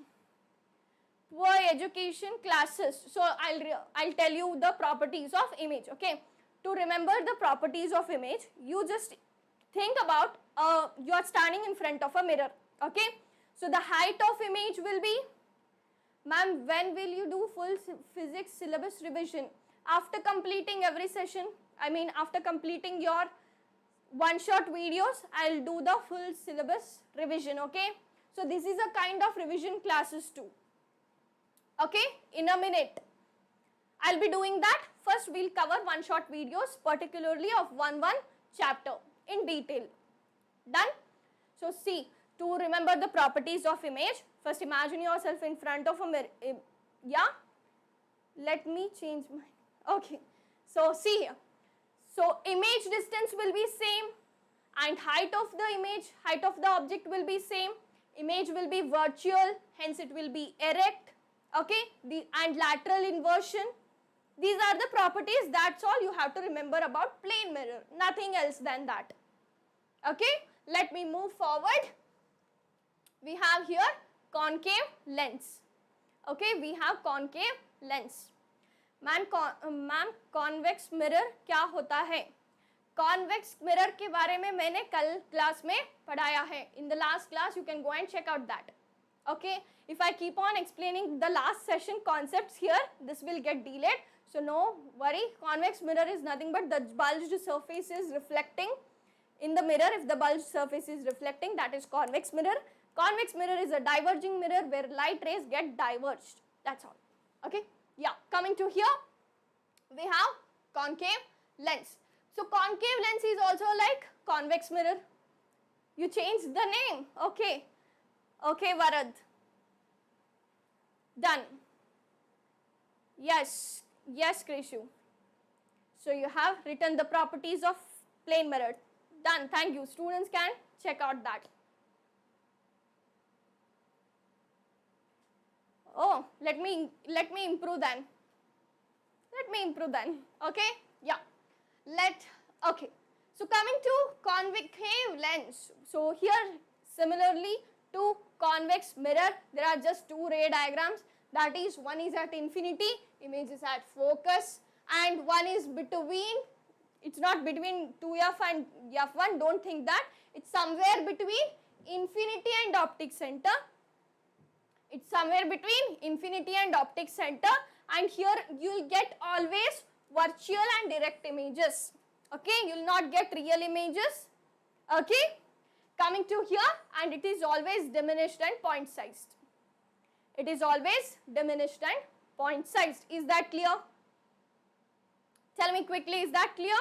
poor education classes. So I'll tell you the properties of image. Okay, to remember the properties of image, you just think about you are standing in front of a mirror. Okay, so the height of image will be, ma'am, when will you do full physics syllabus revision? After completing every session, I mean after completing your one-shot videos, I'll do the full syllabus revision. Okay, so this is a kind of revision classes too. Okay, in a minute I'll be doing that. First we'll cover one-shot videos, particularly of one chapter in detail. Done? So see, to remember the properties of image, first imagine yourself in front of a mirror. Yeah, let me change my, okay, so see here. So image distance will be same and height of the image, height of the object will be same. Image will be virtual, hence it will be erect. Okay, and lateral inversion. These are the properties. That's all you have to remember about plane mirror. Nothing else than that. Okay, let me move forward. We have here concave lens. Okay, we have concave lens. Ma'am convex mirror क्या होता है? Convex mirror के बारे में मैंने कल class में पढ़ाया है. In the last class you can go and check out that. Okay, if I keep on explaining the last session concepts here, this will get delayed. So no worry, convex mirror is nothing but the bulged surface is reflecting in the mirror. If the bulged surface is reflecting, that is convex mirror. Convex mirror is a diverging mirror where light rays get diverged. That's all. Okay, yeah, coming to here, we have concave lens. So concave lens is also like convex mirror. You changed the name. Okay. Okay, Varad. Done. Yes, Krishu. So you have written the properties of plane mirror. Done. Thank you. Students can check out that. Oh, let me improve then. Okay. Yeah. Okay. So coming to concave lens. So here similarly to convex mirror, there are just two ray diagrams. That is, one is at infinity, image is at focus, and one is between. It's not between 2f and f1, don't think that. It's somewhere between infinity and optic center. It's somewhere between infinity and optic center, and here you will get always virtual and direct images. Okay, you will not get real images. Okay, coming to here, and it is always diminished and point sized. It is always diminished and point sized. Is that clear? Tell me quickly, is that clear?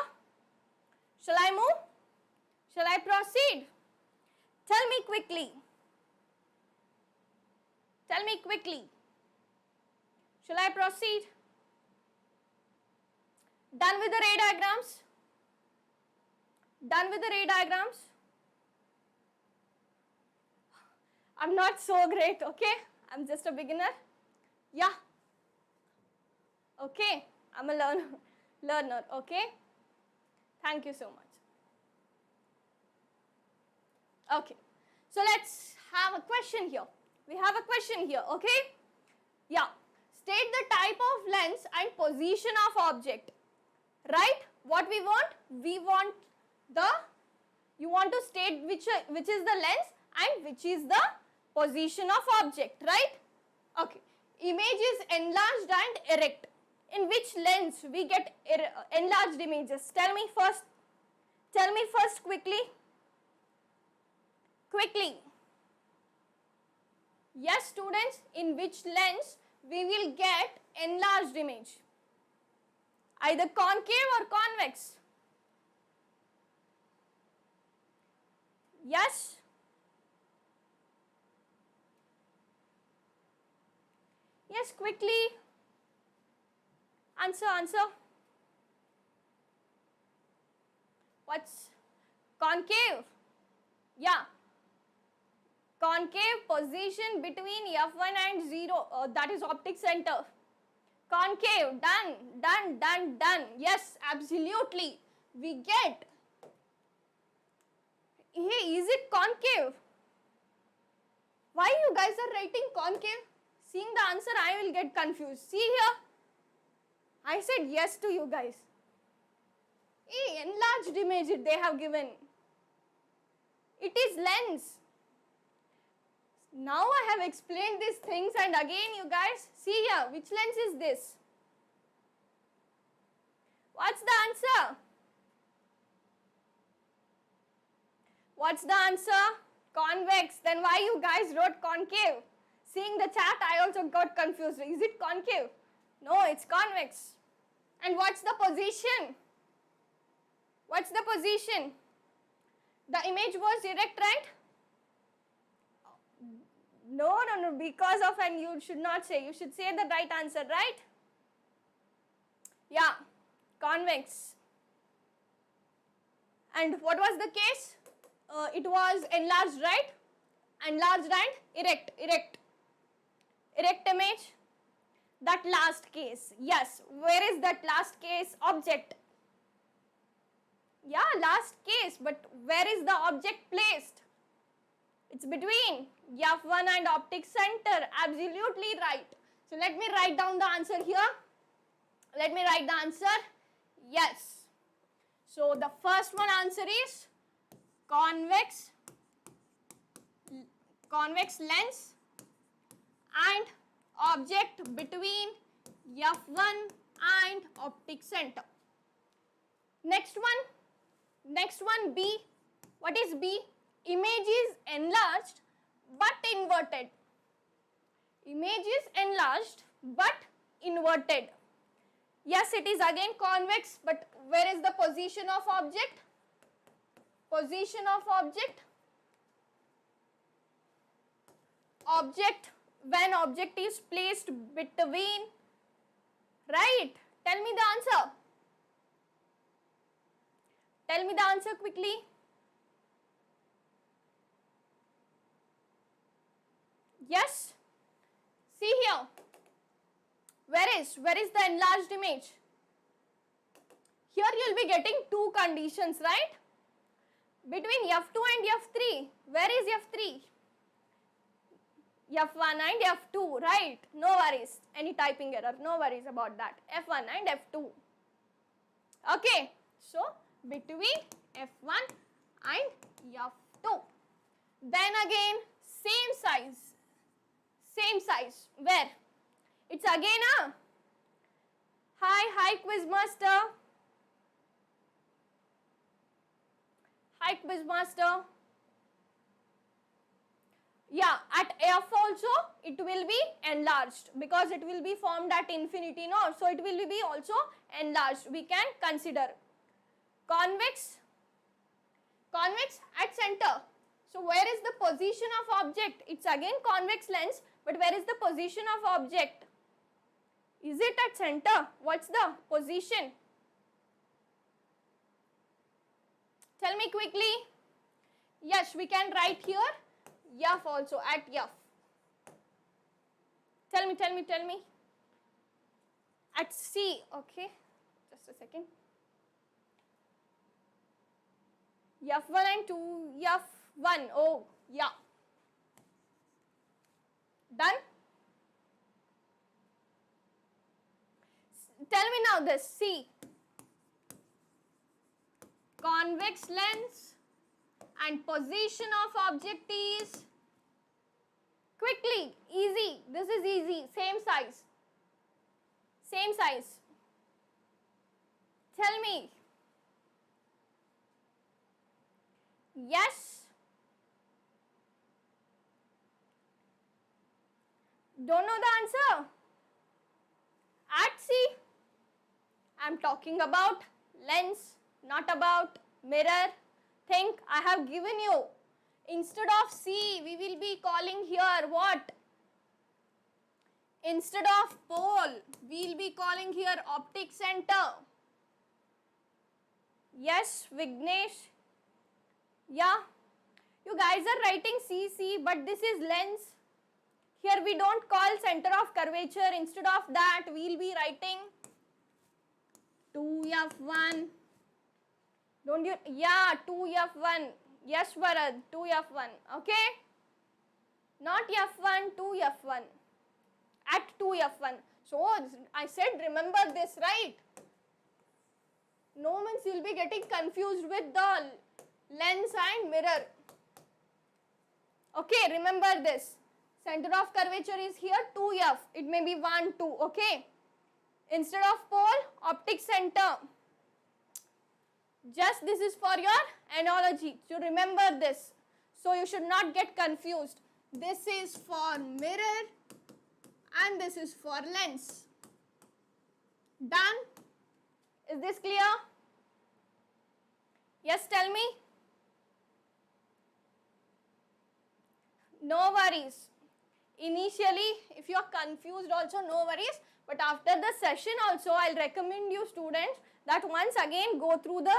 Shall I move? Shall I proceed? Tell me quickly. Tell me quickly. Shall I proceed? Done with the ray diagrams? Done with the ray diagrams? I'm not so great, okay? I'm just a beginner. Yeah. Okay, I'm a learner, okay? Thank you so much. Okay, so let's have a question here. We have a question here, okay? Yeah, state the type of lens and position of object, right? What we want? We want you want to state which is the lens and which is the position of object, right? Okay, image is enlarged and erect. In which lens we get enlarged images? Tell me first quickly. Quickly. Yes, students, in which lens we will get enlarged image? Either concave or convex. Yes? Yes, quickly. Answer. What's concave? Yeah. Concave position between F1 and 0, that is optic center. Concave, done. Yes, absolutely. We get. Hey, is it concave? Why you guys are writing concave? Seeing the answer, I will get confused. See here. I said yes to you guys. Hey, enlarged image they have given. It is lens. Now I have explained these things, and again you guys, see here, which lens is this? What's the answer? What's the answer? Convex. Then why you guys wrote concave? Seeing the chat, I also got confused. Is it concave? No, it's convex. And what's the position? What's the position? The image was erect, right? No, because of, and you should not say. You should say the right answer, right? Yeah, convex. And what was the case? It was enlarged, right? Enlarged and erect. Erect image. That last case. Yes, where is that last case object? Yeah, last case, but where is the object placed? It's between F1 and optic center. Absolutely right. So let me write down the answer here. Let me write the answer. Yes. So the first one answer is convex lens and object between F1 and optic center. Next one B. What is B? Image is enlarged but inverted. Image is enlarged but inverted. Yes, it is again convex, but where is the position of object? Position of object. Object, when object is placed between, right? Tell me the answer. Tell me the answer quickly. Yes? See here. Where is the enlarged image? Here you will be getting two conditions, right? Between F2 and F3. Where is F3? F1 and F2, right? No worries. Any typing error, no worries about that. F1 and F2. Okay. So, between F1 and F2. Then again, same size. Same size. Where? It's again a. Hi Quizmaster. Hi Quizmaster. Yeah, at F also it will be enlarged because it will be formed at infinity, no? So it will be also enlarged. We can consider. Convex at center. So where is the position of object? It's again convex lens, but where is the position of object? Is it at center? What's the position? Tell me quickly. Yes, we can write here F also, at F. Tell me. At C, okay. Just a second. F1 and 2, F1, oh, yeah. Done? Tell me now this, C. Convex lens and position of object is, quickly, easy, this is easy, same size. Tell me. Yes? Don't know the answer? At C, I am talking about lens, not about mirror. Think, I have given you. Instead of C, we will be calling here what? Instead of pole, we will be calling here optic center. Yes, Vignesh. Yeah, you guys are writing CC, but this is lens. Here we don't call center of curvature. Instead of that, we will be writing 2F1. Don't you? Yeah, 2F1. Yes, Varad, 2F1. Okay? Not F1, 2F1. At 2F1. So, I said remember this, right? No means you will be getting confused with the lens and mirror. Okay, remember this. Center of curvature is here 2F. It may be 1, 2. Okay? Instead of pole, optic center. Just this is for your analogy. To remember this. So you should not get confused. This is for mirror and this is for lens. Done? Is this clear? Yes, tell me. No worries. Initially, if you are confused also, no worries. But after the session also, I'll recommend you students that once again go through the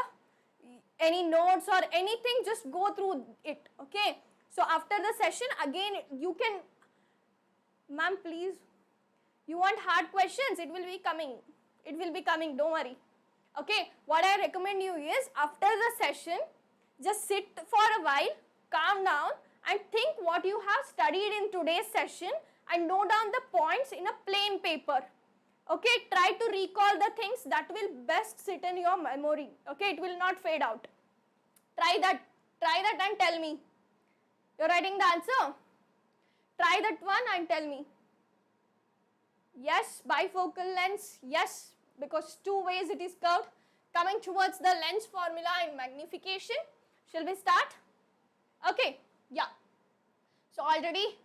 any notes or anything, just go through it. Okay. So after the session, again you can, ma'am please, you want hard questions, it will be coming, don't worry. Okay, what I recommend you is after the session, just sit for a while, calm down and think what you have studied in today's session and note down the points in a plain paper. Okay, try to recall the things that will best sit in your memory. Okay, it will not fade out. Try that and tell me. You're writing the answer? Try that one and tell me. Yes, bifocal lens, yes, because two ways it is curved. Coming towards the lens formula in magnification. Shall we start? Okay, yeah. So already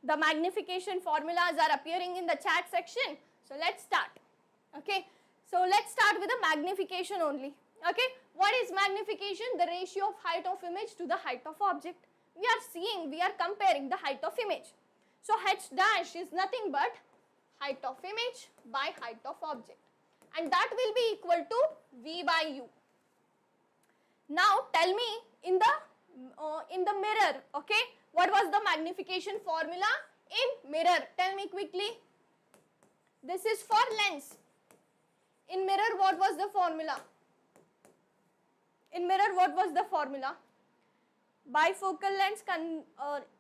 the magnification formulas are appearing in the chat section. So let's start. Okay, so let's start with the magnification only. Okay, what is magnification? The ratio of height of image to the height of object. We are comparing the height of image. So h dash is nothing but height of image by height of object. And that will be equal to V by U. Now tell me in the mirror, okay, what was the magnification formula in mirror? Tell me quickly. This is for lens. In mirror, what was the formula? In mirror, what was the formula? Bifocal lens,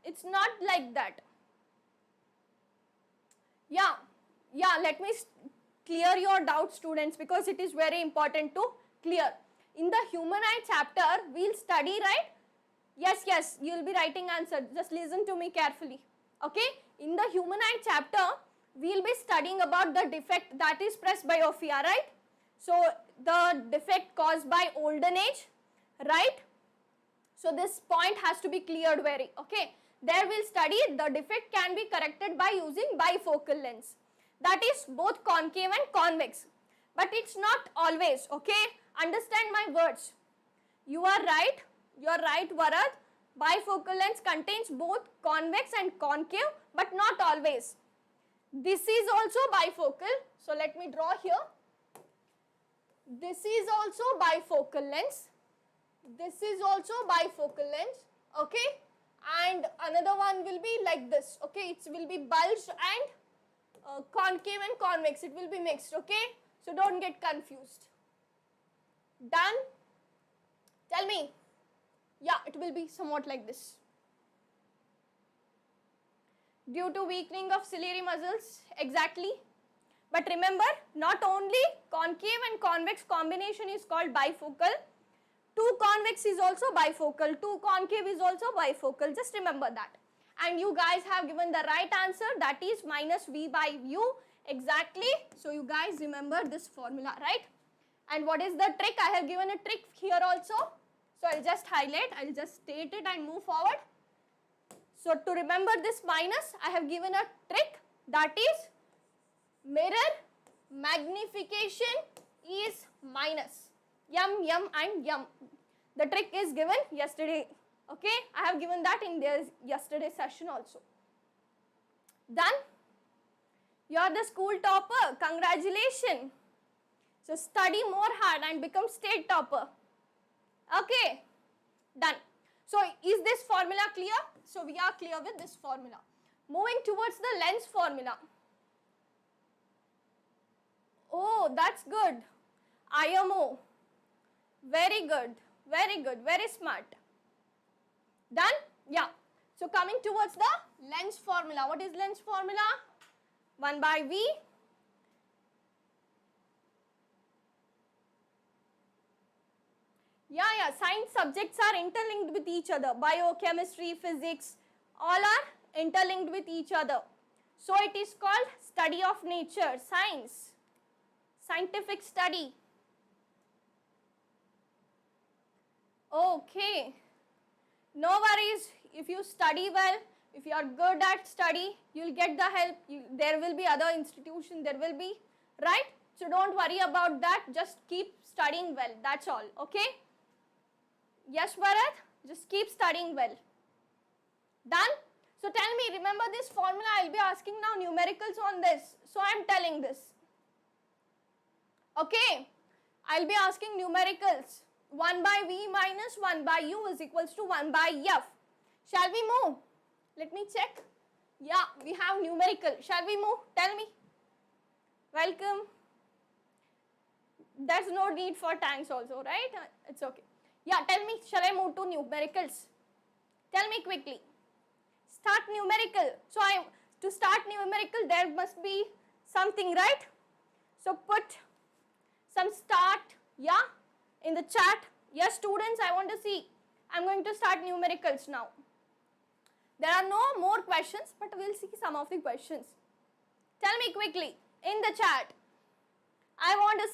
it's not like that. Yeah, let me clear your doubt, students, because it is very important to clear. In the human eye chapter, we'll study, right, Yes, you will be writing answer. Just listen to me carefully. Okay, in the human eye chapter, we will be studying about the defect, that is presbyopia, right? So, the defect caused by olden age, right? So, this point has to be cleared very, okay. There we will study the defect can be corrected by using bifocal lens. That is both concave and convex. But it's not always, okay. Understand my words. You are right, Varad. Bifocal lens contains both convex and concave, but not always. This is also bifocal. So, let me draw here. This is also bifocal lens. This is also bifocal lens, okay. And another one will be like this, okay. It will be bulged and concave and convex. It will be mixed, okay. So, don't get confused. Done? Tell me. Yeah, it will be somewhat like this. Due to weakening of ciliary muscles, exactly. But remember, not only concave and convex combination is called bifocal. 2 convex is also bifocal, 2 concave is also bifocal. Just remember that. And you guys have given the right answer, that is minus V by U. Exactly. So, you guys remember this formula, right? And what is the trick? I have given a trick here also. So, I will just highlight, I will just state it and move forward. So, to remember this minus, I have given a trick, that is mirror magnification is minus. Yum and yum. The trick is given yesterday, okay. I have given that in the yesterday session also. Done? You are the school topper. Congratulations. So, study more hard and become state topper. Okay, done. So, is this formula clear? So, we are clear with this formula. Moving towards the lens formula. Oh, that's good. IMO. Very good, very smart. Done? Yeah. So, coming towards the lens formula. What is lens formula? 1 by V. Yeah, science subjects are interlinked with each other. Biochemistry, physics, all are interlinked with each other. So, it is called study of nature, science, scientific study. Okay. No worries. If you study well, if you are good at study, you will get the help. There will be other institutions, there will be, right? So, don't worry about that. Just keep studying well. That's all. Okay. Yes, Bharat? Just keep studying well. Done? So, tell me, remember this formula? I will be asking now numericals on this. So, I am telling this. Okay. I will be asking numericals. 1 by V minus 1 by U is equals to 1 by F. Shall we move? Let me check. Yeah, we have numerical. Shall we move? Tell me. Welcome. There's no need for thanks also, right? It's okay. Yeah, tell me, shall I move to numericals? Tell me quickly. Start numerical. So, to start numerical, there must be something, right? So, put some start, yeah, in the chat. Yes, students, I want to see. I'm going to start numericals now. There are no more questions, but we'll see some of the questions. Tell me quickly in the chat. I want to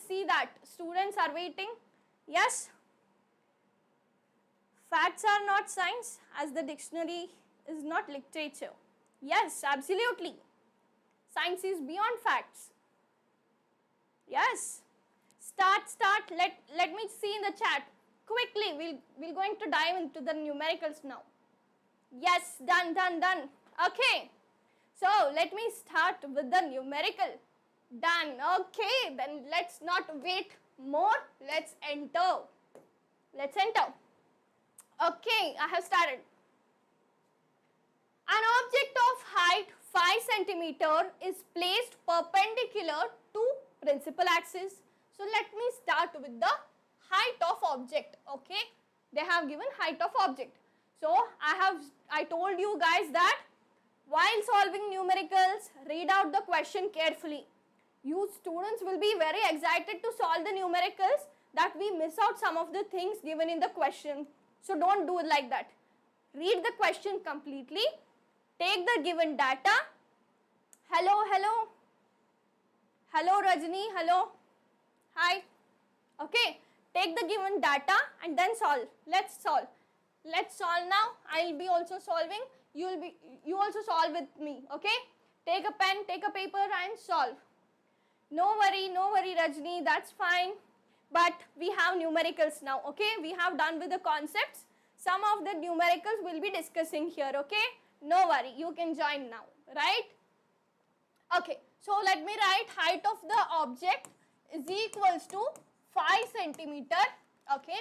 see that. Students are waiting. Yes? Facts are not science, as the dictionary is not literature. Yes, absolutely. Science is beyond facts. Yes. Start. Let me see in the chat. Quickly, we're going to dive into the numericals now. Yes, done. Okay. So, let me start with the numerical. Done. Okay, then let's not wait more. Let's enter. Okay, I have started. An object of height 5 centimeter is placed perpendicular to principal axis. So, let me start with the height of object. Okay, they have given height of object. So, I told you guys that while solving numericals, read out the question carefully. You students will be very excited to solve the numericals, that we miss out some of the things given in the question. So don't do it like that. Read the question completely. Take the given data. Hello, hello. Hello, Rajni. Hello. Hi. Okay. Take the given data and then solve. Let's solve. Let's solve now. I'll be also solving. You also solve with me. Okay. Take a pen, take a paper and solve. No worry, Rajni. That's fine. But we have numericals now. Okay. We have done with the concepts. Some of the numericals we'll be discussing here. Okay. No worry. You can join now. Right. Okay. So let me write height of the object is equals to 5 centimeter. Okay.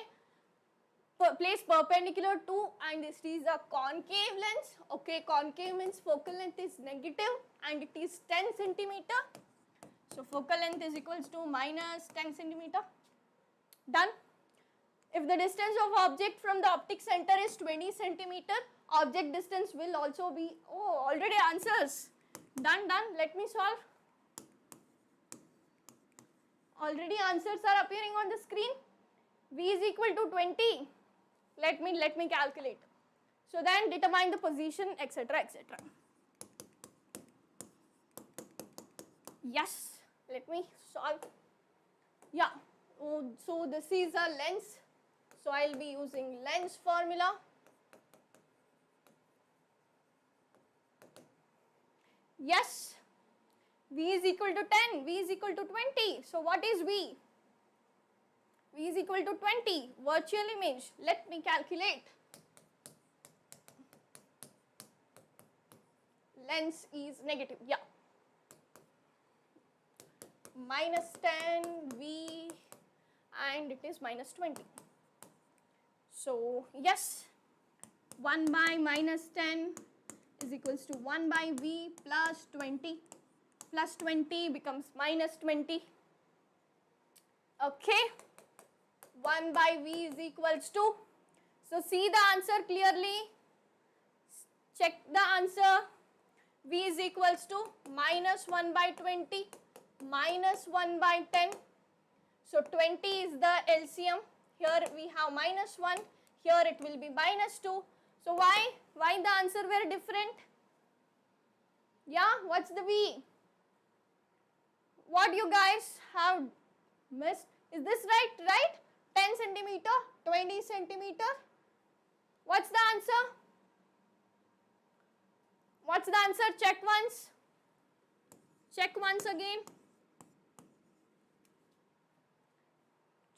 Place perpendicular to, and this is a concave lens. Okay. Concave means focal length is negative and it is 10 centimeter. So focal length is equals to minus 10 centimeter. Done. If the distance of object from the optic center is 20 centimeter, object distance will also be, oh, already answers. Done. Let me solve. Already answers are appearing on the screen. V is equal to 20. Let me calculate. So then determine the position, etc., etc. Yes. Let me solve. Yeah. Oh, so this is a lens. So I'll be using lens formula. Yes. V is equal to 10. V is equal to 20. So what is V? V is equal to 20. Virtual image. Let me calculate. Lens is negative. Yeah. Minus 10 V and it is minus 20. So yes, 1 by minus 10 is equals to 1 by V plus 20. Plus 20 becomes minus 20. Okay. 1 by V is equals to. So see the answer clearly. Check the answer. V is equals to minus 1 by 20 minus 1 by 10. So 20 is the LCM. Here we have minus 1. Here it will be minus 2. So why the answer were different? Yeah, what's the V? What you guys have missed? Is this right? 10 centimeter, 20 centimeter. What's the answer? What's the answer? Check once. Check once again.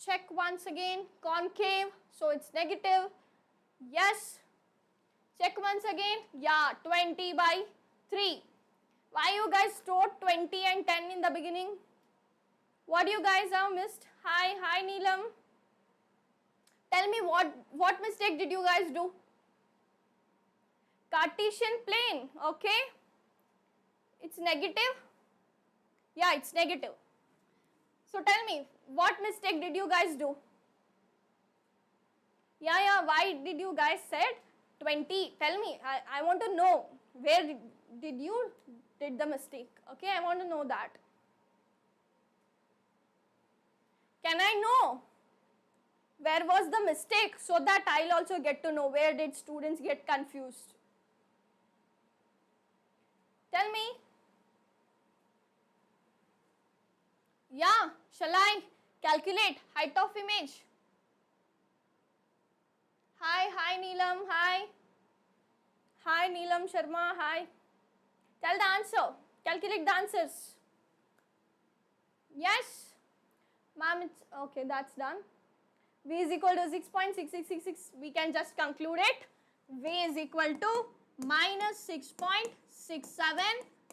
Check once again. Concave, so it's negative. Yes. Check once again. Yeah, 20 by 3. Why you guys stored 20 and 10 in the beginning? What you guys have missed? Hi Neelam. Tell me what mistake did you guys do? Cartesian plane, okay? It's negative? Yeah, it's negative. So tell me, what mistake did you guys do? Yeah, why did you guys said 20? Tell me, I want to know where did you did the mistake, okay? I want to know that. Can I know where was the mistake so that I'll also get to know where did students get confused? Tell me. Yeah, shall I calculate height of image? Hi Neelam, hi. Hi Neelam Sharma, hi. Tell the answer. Calculate the answers. Yes. Ma'am, it's okay, that's done. V is equal to 6.6666. We can just conclude it. V is equal to minus 6.67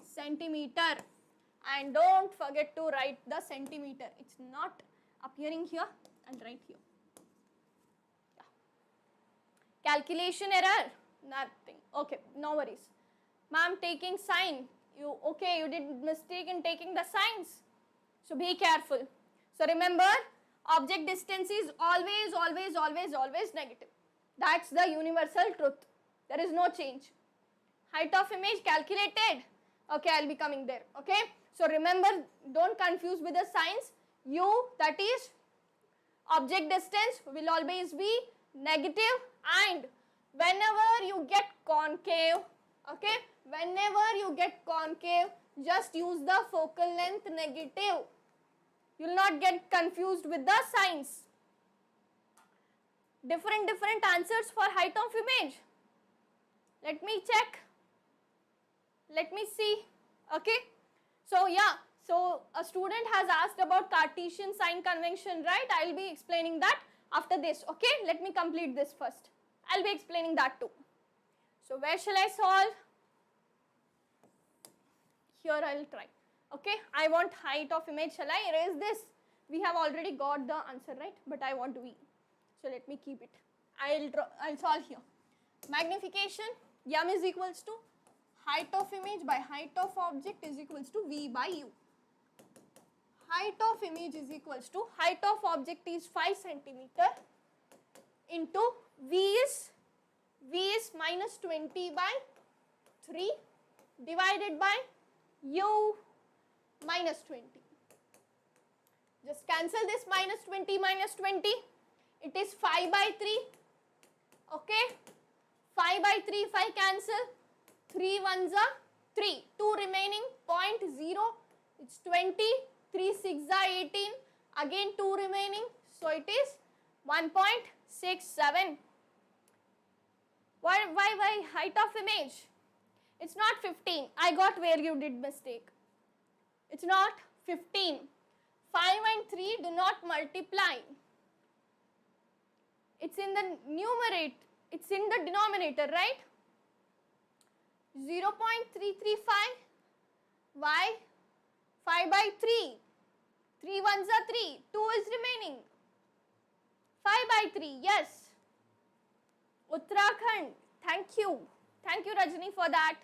centimeter. And don't forget to write the centimeter. It's not appearing here, and right here. Yeah. Calculation error. Nothing. Okay, no worries. Ma'am, taking sign. You did mistake in taking the signs. So be careful. So remember, object distance is always negative. That's the universal truth. There is no change. Height of image calculated. Okay, I'll be coming there. Okay. So remember, don't confuse with the signs. U, that is Object distance will always be negative, and whenever you get concave, okay, whenever you get concave, just use the focal length negative. You will not get confused with the signs. Different answers for height of image. Let me check. Let me see. Okay. So yeah, so a student has asked about Cartesian sign convention, right? I will be explaining that after this. Okay, let me complete this first. I will be explaining that too. So where shall I solve? Here I will try. Okay, I want height of image. Shall I erase this? We have already got the answer, right? But I want V. So let me keep it. I'll solve here. Magnification, m is equals to height of image by height of object is equals to V by U. Height of image is equals to height of object is 5 centimeter into V is minus 20 by 3 divided by U minus 20. Just cancel this minus 20 minus 20. It is 5 by 3. Okay. 5 by 3, 5 cancel. 3 ones are 3. 2 remaining, 0.0. It's 20. 3 6 are 18. Again 2 remaining. So it is 1.67. Why height of image? It's not 15. I got where you did mistake. It's not 15. 5 and 3 do not multiply. It's in the numerator. It's in the denominator, right? 0.335. Why? 5 by 3. 3 ones are 3. 2 is remaining. 5 by 3. Yes. Uttarakhand. Thank you. Thank you, Rajani, for that.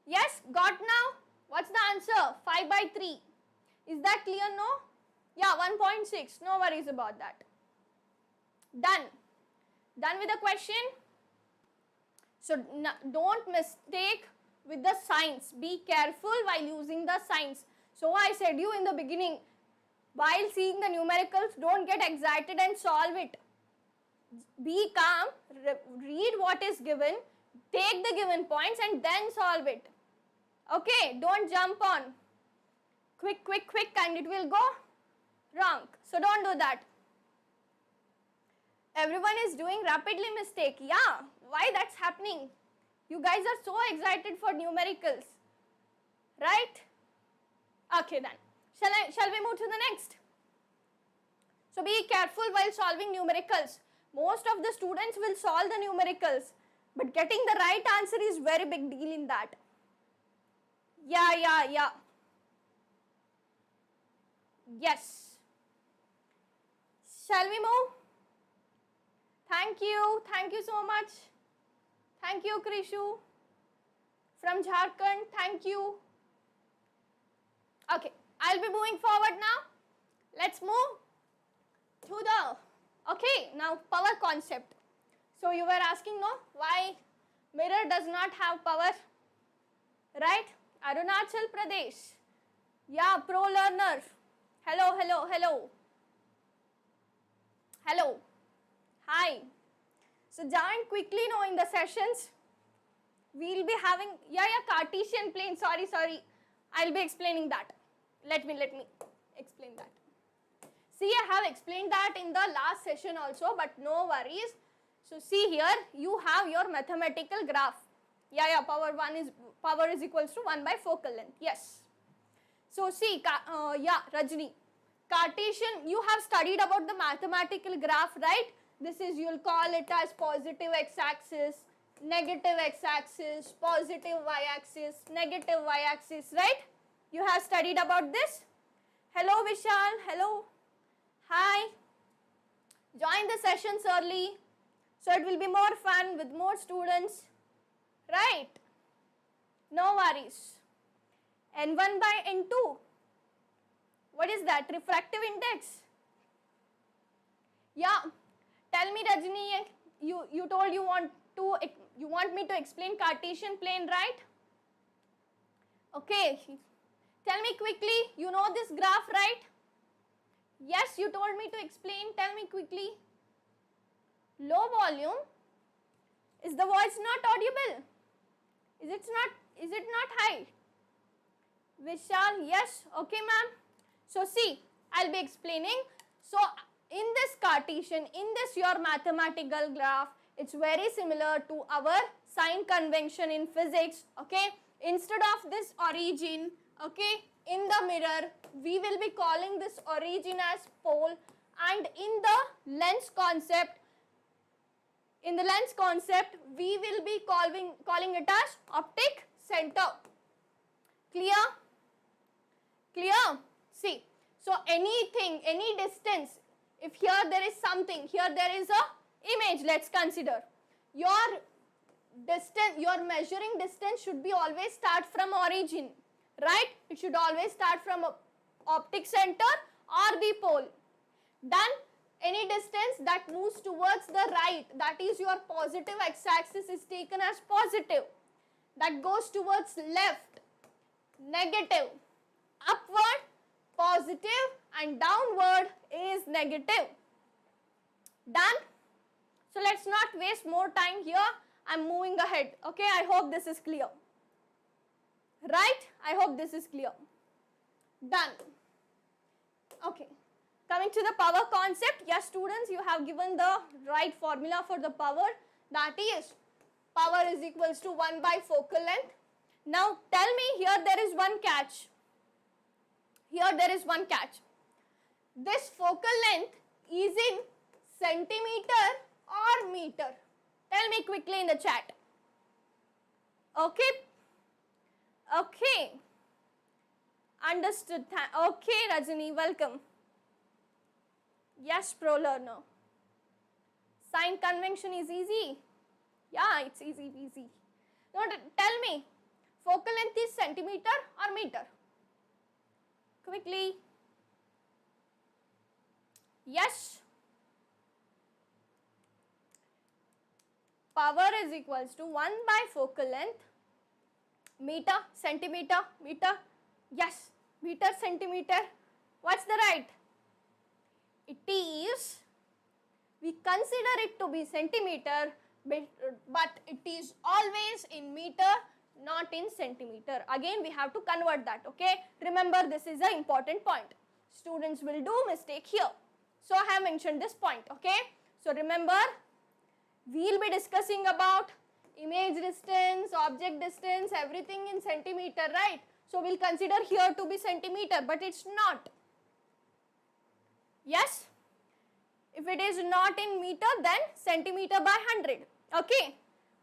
Yes, got now? What's the answer? 5 by 3. Is that clear? No? Yeah, 1.6. No worries about that. Done. Done with the question? So, don't mistake with the signs. Be careful while using the signs. So, I said you in the beginning, while seeing the numericals, don't get excited and solve it. Be calm, read what is given, take the given points and then solve it. Okay, don't jump on. Quick and it will go wrong. So don't do that. Everyone is doing rapidly mistake. Yeah, why that's happening? You guys are so excited for numericals. Right? Okay then. Shall we move to the next? So be careful while solving numericals. Most of the students will solve the numericals, but getting the right answer is very big deal in that. Yeah. Yes. Shall we move? Thank you so much. Thank you, Krishu. From Jharkhand, thank you. Okay, I'll be moving forward now. Let's move to the, okay, now power concept. So you were asking, no, why mirror does not have power, right? Arunachal Pradesh. Yeah, pro learner. Hello. Hi. So join quickly now in the sessions. We'll be having, Cartesian plane, sorry. I'll be explaining that. Let me explain that. See, I have explained that in the last session also, but no worries. So see here, you have your mathematical graph. Power is equals to 1 by focal length. Yes. So see, Rajni, Cartesian, you have studied about the mathematical graph, right? This is, you'll call it as positive x-axis, negative x-axis, positive y-axis, negative y-axis, right? You have studied about this. Hello Vishal, hello. Hi. Join the sessions early, so it will be more fun with more students, right? No worries. N1 by N2. What is that? Refractive index. Yeah. Tell me, Rajni, you told you want me to explain Cartesian plane, right? Okay. Tell me quickly, you know this graph, right? Yes, you told me to explain. Tell me quickly. Low volume. Is the voice not audible? Is it not high? Vishal, yes. Okay, ma'am. So see, I'll be explaining. So in this Cartesian, in this your mathematical graph, it's very similar to our sign convention in physics. Okay. Instead of this origin, okay, in the mirror, we will be calling this origin as pole, and in the lens concept, we will be calling it as optic center. Clear? Clear? See, so anything, any distance, if here there is something, here there is a image, let's consider. Your distance, your measuring distance should be always start from origin, right? It should always start from optic center or the pole. Then any distance that moves towards the right, that is your positive x-axis, is taken as positive. That goes towards left, negative. Upward, positive, and downward is negative. Done? So let's not waste more time here. I'm moving ahead. Okay, I hope this is clear. Right? I hope this is clear. Done. Okay. Coming to the power concept. Yes, students, you have given the right formula for the power. That is, power is equals to 1 by focal length. Now, tell me, here there is one catch. Here there is one catch. This focal length is in centimeter or meter? Tell me quickly in the chat. Okay. Okay. Understood. Okay, Rajani, welcome. Yes, pro learner. Sign convention is easy. Yeah, it's easy peasy. Now tell me, focal length is centimeter or meter? Quickly. Yes. Power is equals to 1 by focal length. Meter, centimeter, meter. Yes, meter, centimeter. What's the right? It is, we consider it to be centimeter, but it is always in meter, not in centimeter. Again, we have to convert that, okay? Remember, this is an important point. Students will do mistake here. So, I have mentioned this point, okay? So, remember, we will be discussing about image distance, object distance, everything in centimeter, right? So, we will consider here to be centimeter, but it's not. Yes? If it is not in meter, then centimeter by 100, okay?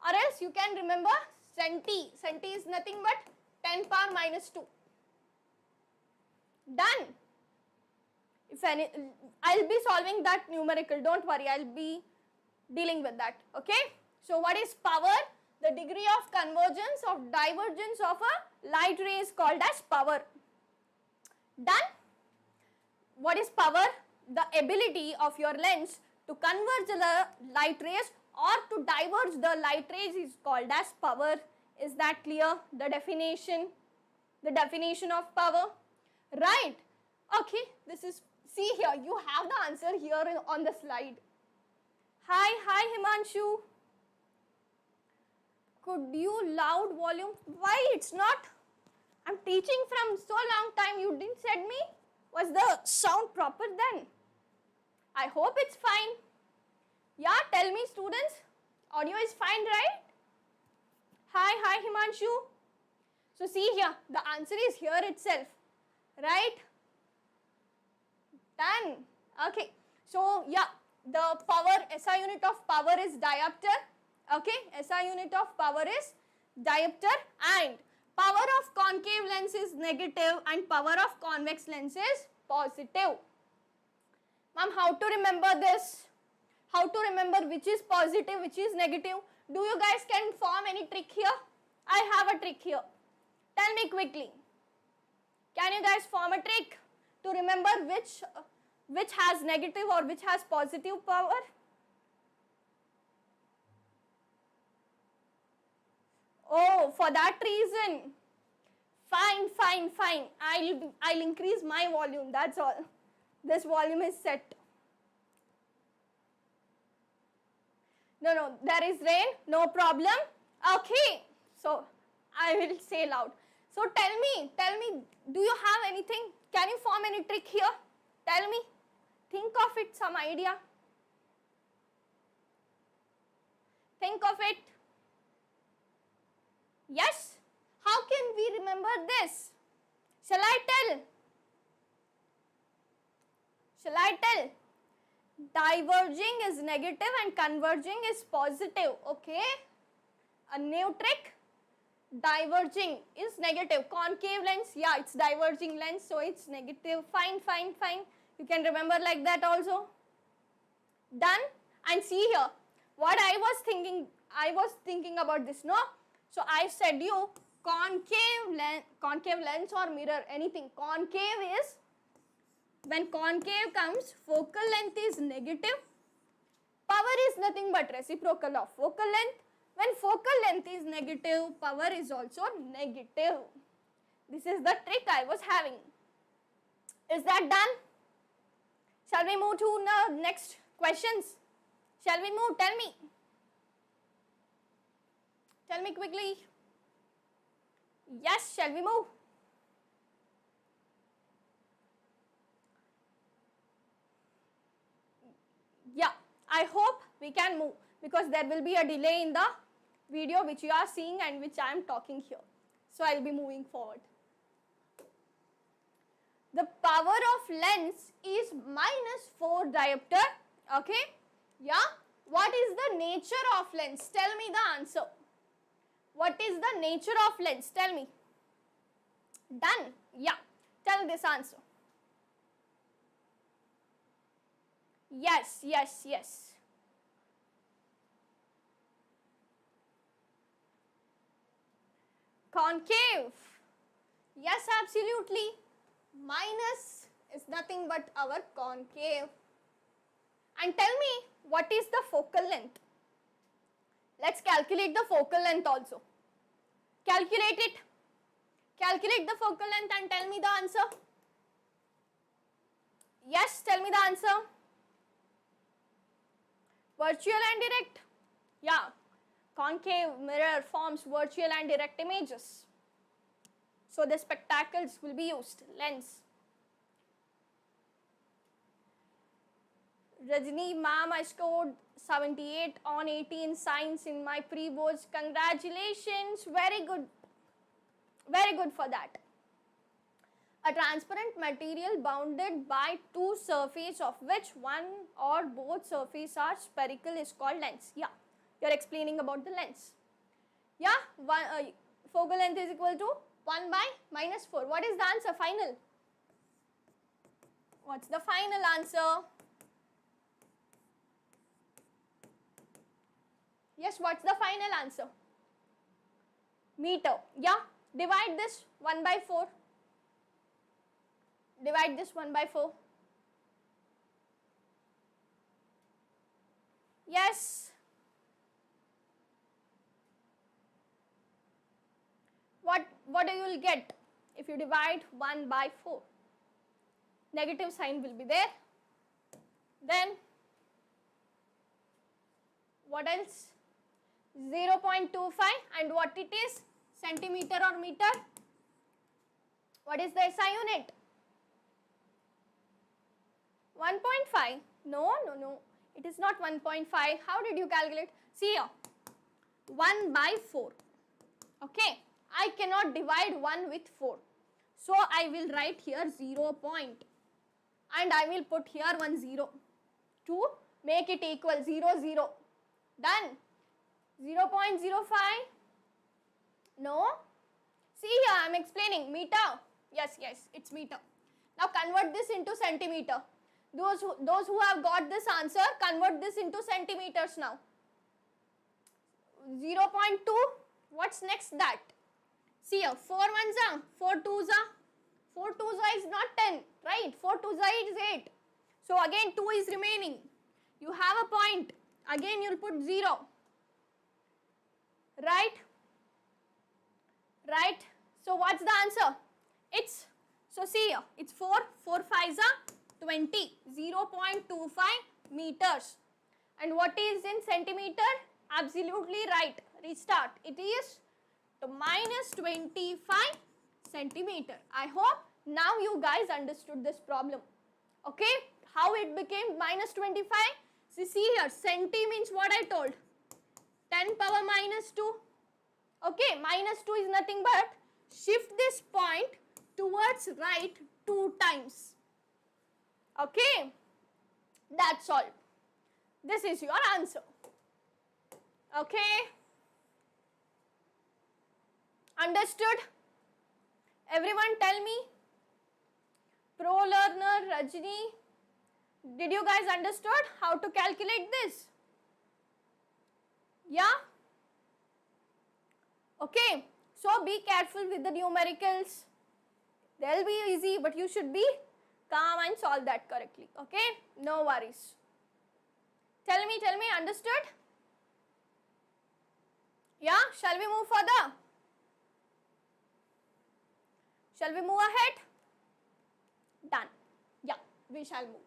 Or else you can remember centi. Centi is nothing but 10 power minus 2. Done. If any, I'll be solving that numerical, don't worry, I'll be dealing with that, okay? So what is power? The degree of convergence of divergence of a light ray is called as power. Done. What is power? The ability of your lens to converge the light rays or to diverge the light rays is called as power. Is that clear? The definition of power, right? Okay, this is, see here, you have the answer here on the slide. Hi Himanshu. Could you loud volume? Why it's not? I'm teaching from so long time, you didn't said me? Was the sound proper then? I hope it's fine. Yeah, tell me students, audio is fine, right? Hi Himanshu. So see here, the answer is here itself, right? Done. Okay. So yeah, the power, SI unit of power is diopter. Okay, SI unit of power is diopter, and power of concave lens is negative and power of convex lens is positive. Ma'am, how to remember this? How to remember which is positive, which is negative? Do you guys can form any trick here? I have a trick here. Tell me quickly. Can you guys form a trick to remember which has negative or which has positive power? Oh, for that reason, Fine, fine, fine. I'll increase my volume, that's all. This volume is set. No, there is rain, no problem. Okay, so I will say loud. So tell me, do you have anything? Can you form any trick here? Tell me. Think of it, some idea. Think of it. Yes? How can we remember this? Shall I tell? Shall I tell? Diverging is negative and converging is positive. Okay? A new trick. Diverging is negative. Concave lens, yeah, it's diverging lens, so it's negative. Fine, fine, fine. You can remember like that also. Done? And see here, what I was thinking about this, no? So I said you concave lens or mirror, anything. Concave is, when concave comes, focal length is negative. Power is nothing but reciprocal of focal length. When focal length is negative, power is also negative. This is the trick I was having. Is that done? Shall we move to the next questions? Shall we move? Tell me. Tell me quickly. Yes, shall we move? Yeah, I hope we can move because there will be a delay in the video which you are seeing and which I am talking here. So I will be moving forward. The power of lens is -4 diopter. Okay? Yeah? What is the nature of lens? Tell me the answer. What is the nature of lens? Tell me. Done? Yeah. Tell this answer. Yes, yes, yes. Concave. Yes, absolutely. Minus is nothing but our concave. And tell me, what is the focal length? Let's calculate the focal length also. Calculate it. Calculate the focal length and tell me the answer. Yes, tell me the answer. Virtual and direct. Yeah. Concave mirror forms virtual and direct images. So the spectacles will be used. Lens. Rajni ma'am, I scored 78 on 80 in science in my pre-boards. Congratulations. Very good. Very good for that. A transparent material bounded by two surfaces of which one or both surfaces are spherical is called lens. Yeah, you are explaining about the lens. Yeah, focal length is equal to 1 by -4. What is the answer final? What's the final answer? Yes, what's the final answer? Meter. Yeah, divide this 1 by 4. Divide this 1 by 4. Yes. What you will get if you divide 1 by 4? Negative sign will be there. Then what else? 0.25 and what it is? Centimeter or meter? What is the SI unit? 1.5. No. It is not 1.5. How did you calculate? See here. 1 by 4. Okay. I cannot divide 1 with 4. So I will write here 0 point. And I will put here 1 0 to make it equal 0 0. Done. 0.05. No. See here, I am explaining. Meter. Yes, it's meter. Now convert this into centimeter. Those who have got this answer, convert this into centimeters now. 0.2. What's next that? See here, 4 ones are, 4 twos are. 4 twos is not 10, right? 4 twos is 8. So again 2 is remaining. You have a point. Again you'll put 0. Right? So what's the answer? It's, so see here, it's 4, 4 5s are 20, 0.25 meters. And what is in centimeter? Absolutely right. Restart. It is to minus 25 centimeter. I hope now you guys understood this problem. Okay, how it became minus 25? See here, centi means what I told, 10 power minus 2. Okay, minus 2 is nothing but shift this point towards right 2 times. Okay, that's all. This is your answer. Okay, understood? Everyone tell me. Pro learner, Rajni, did you guys understood how to calculate this? Yeah? Okay, so be careful with the numericals. They'll be easy, but you should be calm and solve that correctly. Okay, no worries. Tell me, understood? Yeah, shall we move further? Shall we move ahead? Done. Yeah, we shall move.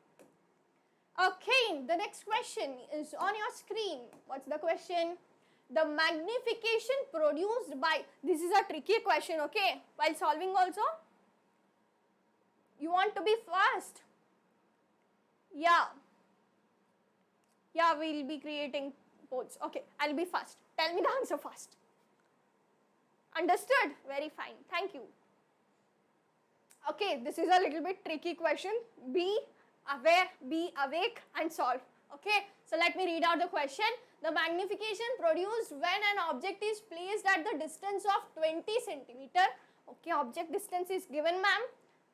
Okay, the next question is on your screen. What's the question? The magnification produced by, this is a tricky question, okay? While solving also, you want to be fast. Yeah, we'll be creating polls. Okay, I'll be fast. Tell me the answer fast. Understood? Very fine. Thank you. Okay, this is a little bit tricky question. Be aware, be awake and solve. Okay, so let me read out the question. The magnification produced when an object is placed at the distance of 20 centimeter. Okay, object distance is given, ma'am.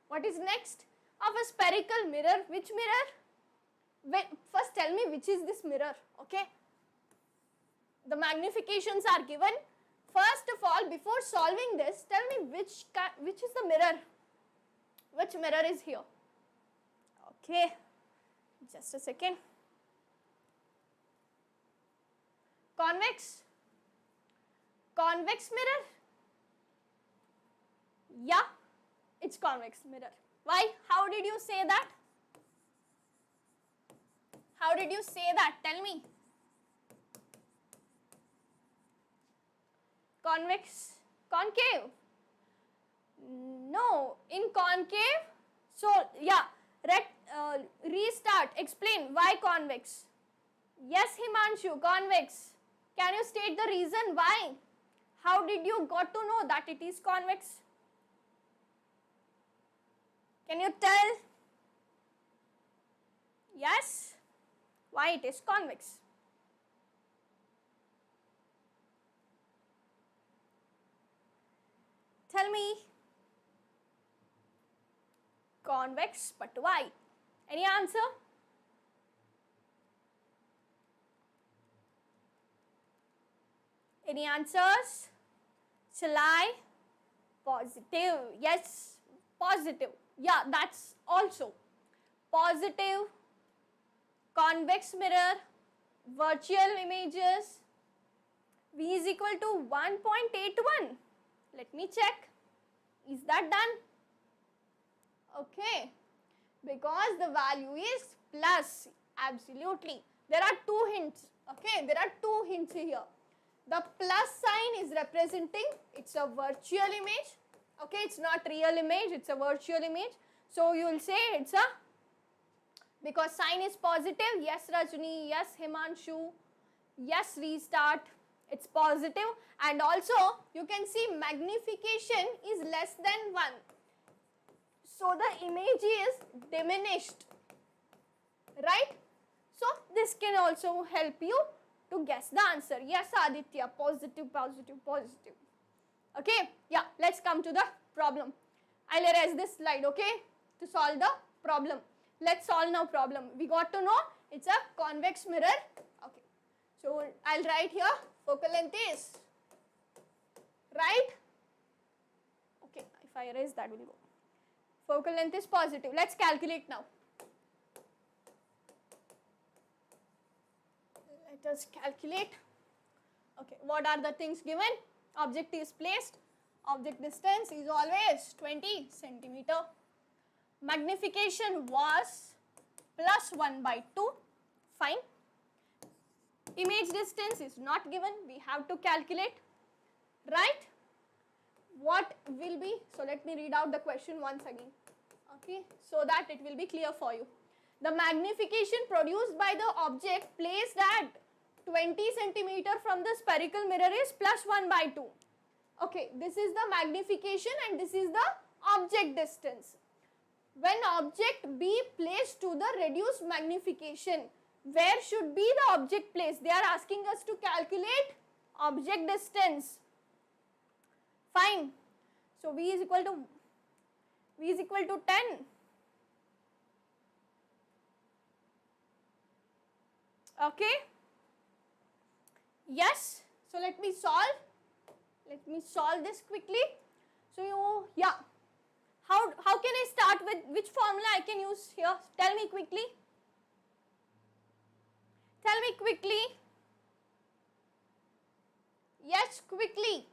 What is next? Of a spherical mirror. Which mirror? First tell me which is this mirror. Okay, the magnifications are given. First of all, before solving this, tell me which is the mirror. Which mirror is here? Okay, just a second. Convex? Convex mirror? Yeah, it's convex mirror. Why? How did you say that? How did you say that? Tell me. Convex, concave? No, in concave. So yeah, restart. Explain why convex. Yes, Himanshu, convex. Can you state the reason why? How did you got to know that it is convex? Can you tell? Yes, why it is convex? Tell me. Convex, but why? Any answer? Any answers? Shall I? Positive. Yes, positive. Yeah, that's also positive. Convex mirror, virtual images. V is equal to 1.81. Let me check. Is that done? Okay, because the value is plus. Absolutely. There are two hints. Okay, there are two hints here. The plus sign is representing it's a virtual image. Okay, it's not real image, it's a virtual image. So you will say it's a, because sign is positive. Yes, Rajni. Yes, Himanshu. Yes, restart. It's positive. And also you can see magnification is less than 1. So the image is diminished, right? So this can also help you to guess the answer. Yes, Aditya, positive, positive, positive. Okay, yeah, let's come to the problem. I'll erase this slide, okay, to solve the problem. Let's solve now problem. We got to know it's a convex mirror. Okay, so I'll write here focal length is, right? Okay, if I erase that will go. Focal length is positive. Let's calculate now. Let us calculate. Okay, what are the things given? Object is placed Object distance is always 20 centimeter. Magnification was plus 1 by 2. Fine. Image distance is not given. We have to calculate. Right? What will be? So let me read out the question once again. Okay. So that it will be clear for you. The magnification produced by the object placed at 20 centimeter from the spherical mirror is plus 1 by 2. Okay, this is the magnification and this is the object distance. When object be placed to the reduced magnification, where should be the object placed? They are asking us to calculate object distance. Fine. So V is equal to 10. Okay. Yes. So let me solve. Let me solve this quickly. So yeah. How can I start with which formula I can use here? Tell me quickly. Tell me quickly. Yes, quickly.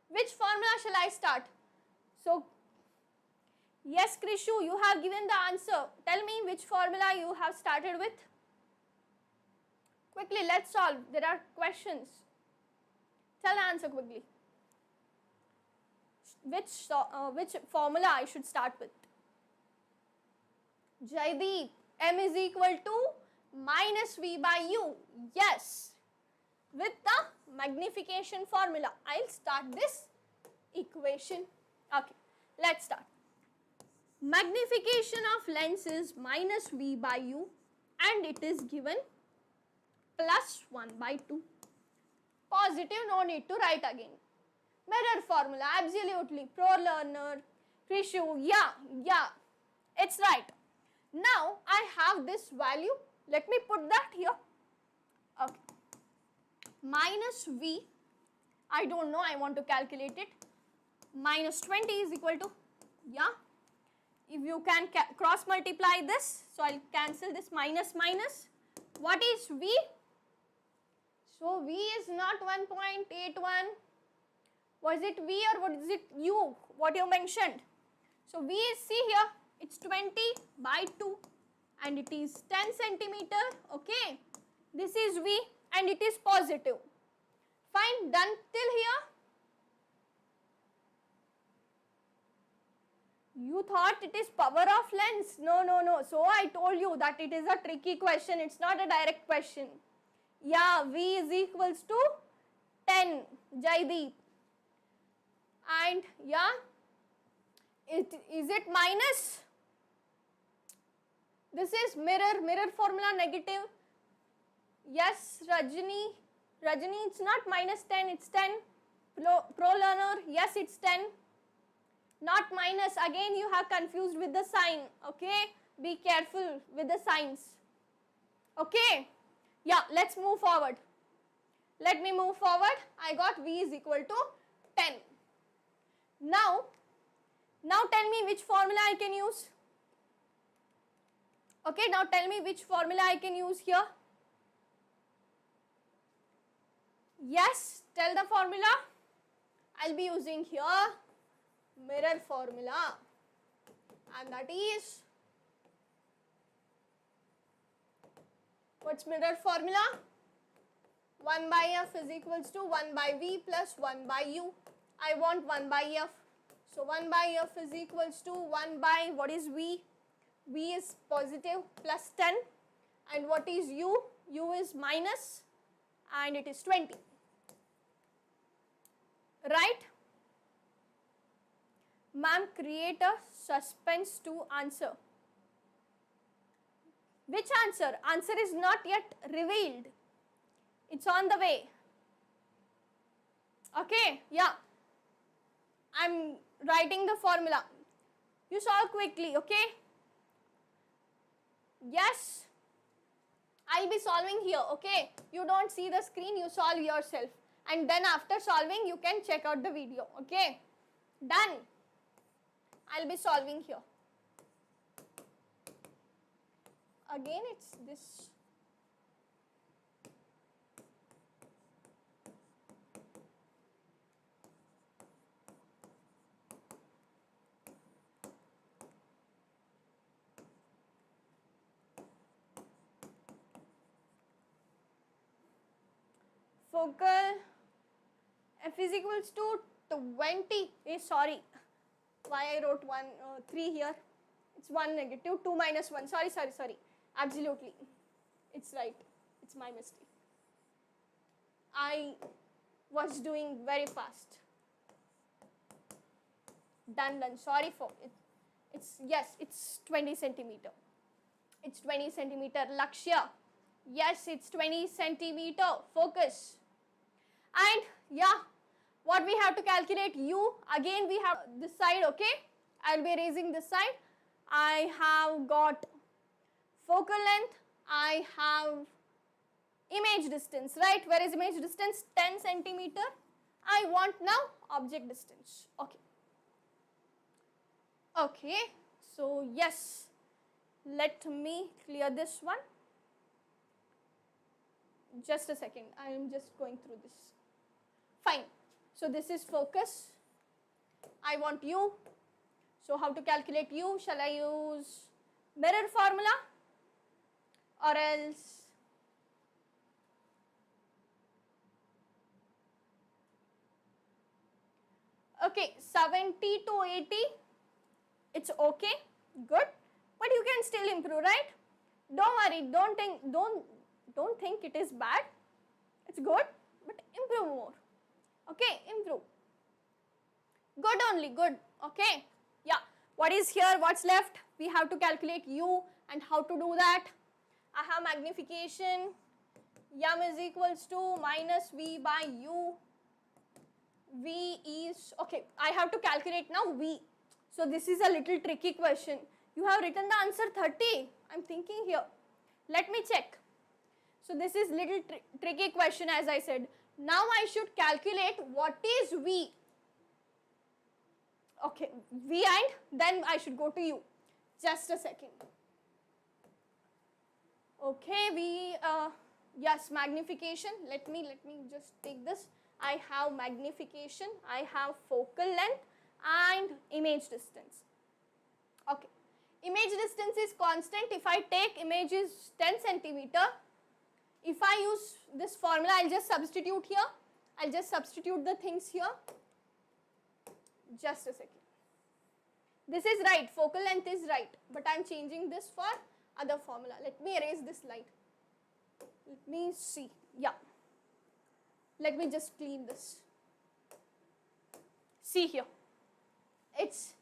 Which formula shall I start? So, yes, Krishu, you have given the answer. Tell me which formula you have started with. Quickly, let's solve. There are questions. Tell the answer quickly. Which formula I should start with? Jaideep, M is equal to minus V by U. Yes. With the magnification formula. I'll start this equation. Okay. Let's start. Magnification of lens is minus V by U and it is given plus 1 by 2. Positive, no need to write again. Mirror formula, absolutely. Pro learner, Krishu, yeah, it's right. Now, I have this value. Let me put that here. Okay. Minus V, I don't know, I want to calculate it. Minus 20 is equal to, yeah. If you can cross multiply this, so I'll cancel this minus. What is V? So V is not 1.81. Was it V or what is it U? What you mentioned? So V is, see here, it's 20 by 2 and it is 10 centimeter. Okay. This is V and it is positive. Fine, done till here. You thought it is power of lens. No. So I told you that it is a tricky question. It's not a direct question. Yeah, V is equals to 10, Jaideep. And yeah, is it minus? This is mirror formula negative. Yes, Rajini, it's not minus 10, it's 10. Pro learner, yes, it's 10. Not minus, again you have confused with the sign, okay? Be careful with the signs. Okay? Yeah, let's move forward. Let me move forward. I got V is equal to 10. Now tell me which formula I can use. Okay, now tell me which formula I can use here. Yes, tell the formula. I'll be using here mirror formula, and that is, what's mirror formula? 1 by F is equals to 1 by V plus 1 by U. I want 1 by F. So 1 by F is equals to 1 by, what is V? V is positive plus 10. And what is U? U is minus and it is 20. Right? Ma'am, create a suspense to answer. Which answer? Answer is not yet revealed. It's on the way. Okay, yeah. I'm writing the formula. You solve quickly, okay? Yes. I'll be solving here, okay? You don't see the screen, you solve yourself. And then after solving, you can check out the video, okay? Done. I'll be solving here. Again, it's this. focal F is equals to 20. Sorry, why I wrote 3 here. It's 1 negative, 2 minus 1. Sorry. Absolutely. It's right. It's my mistake. I was doing very fast. Done. Sorry for it. It's 20 centimeter. It's 20 centimeter. Lakshya. Yes, it's 20 centimeter. Focus. And yeah, what we have to calculate U. Again, we have this side, okay? I'll be erasing this side. I have got focal length. I have image distance, right? Where is image distance? 10 centimeter. I want now object distance. Okay. So yes, let me clear this one. Just a second. I am just going through this. Fine. So this is focus. I want U. So how to calculate U? Shall I use mirror formula or else? Okay, 70 to 80. It's okay, good, but you can still improve, right? Don't worry, don't think it is bad. It's good, but improve more. Okay, improve. Good only, good. Okay, yeah. What is here? What's left? We have to calculate U, and how to do that? I have magnification. M is equals to minus V by U. V is, okay, I have to calculate now V. So this is a little tricky question. You have written the answer 30. I'm thinking here. Let me check. So this is little tricky question, as I said. Now I should calculate what is V. Okay, V, and then I should go to U. Just a second. Okay, V, yes, magnification. Let me just take this. I have magnification, I have focal length and image distance. Okay, image distance is constant. If I take image is 10 centimeter, if I use this formula, I'll just substitute here. I'll just substitute the things here. Just a second. This is right, focal length is right, but I'm changing this for other formula. Let me erase this light. Let me see. Yeah. Let me just clean this. See here. It's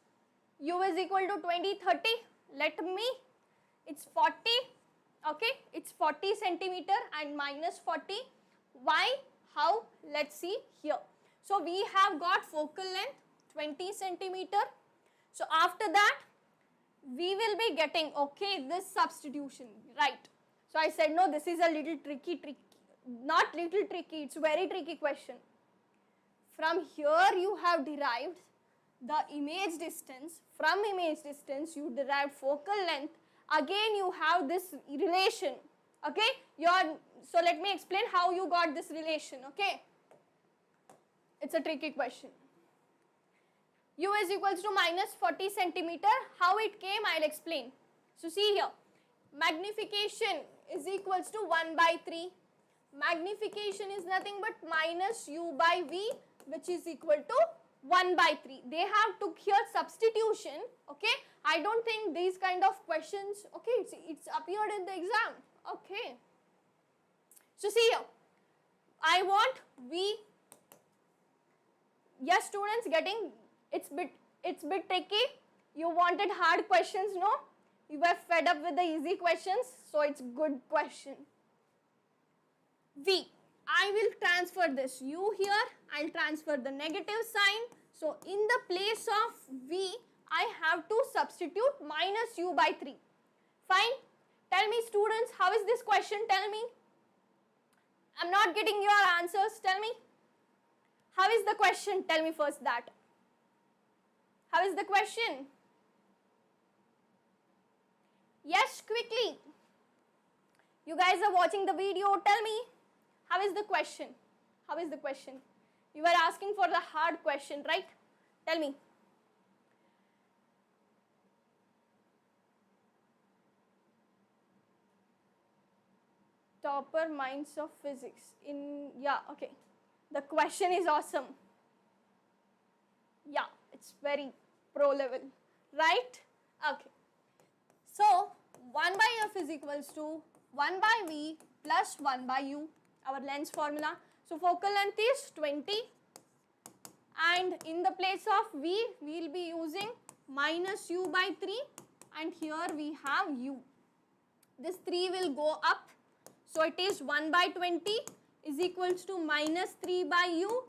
U is equal to 20, 30. Let me, it's 40. Okay, it's 40 centimeter and minus 40. Why? How? Let's see here. So we have got focal length 20 centimeter. So after that, we will be getting, okay, this substitution, right? So I said, no, this is a little tricky. Not little tricky, it's very tricky question. From here you have derived the image distance. From image distance you derived focal length. Again you have this relation. Okay, so let me explain how you got this relation. Okay, it's a tricky question. U is equals to minus 40 centimeter. How it came, I'll explain. So see here, magnification is equals to 1 by 3. Magnification is nothing but minus U by V, which is equal to 1 by 3. They have took here substitution. Okay, I don't think these kind of questions, okay, it's appeared in the exam. Okay, so see here, I want V. Yes, students, getting it's bit tricky. You wanted hard questions, no? You were fed up with the easy questions, so it's good question. V, I will transfer this U here, I'll transfer the negative sign. So in the place of V, I have to substitute minus U by 3. Fine. Tell me students, how is this question? Tell me. I'm not getting your answers. Tell me. How is the question? Tell me first that. How is the question? Yes, quickly. You guys are watching the video. Tell me. How is the question? How is the question? You were asking for the hard question, right? Tell me. topper minds of physics in, yeah, okay. The question is awesome. Yeah, it's very pro level, right? Okay. So, 1 by f is equals to 1 by v plus 1 by u, our length formula. So, focal length is 20 and in the place of v, we will be using minus u by 3 and here we have u. This 3 will go up. So, it is 1 by 20 is equals to minus 3 by u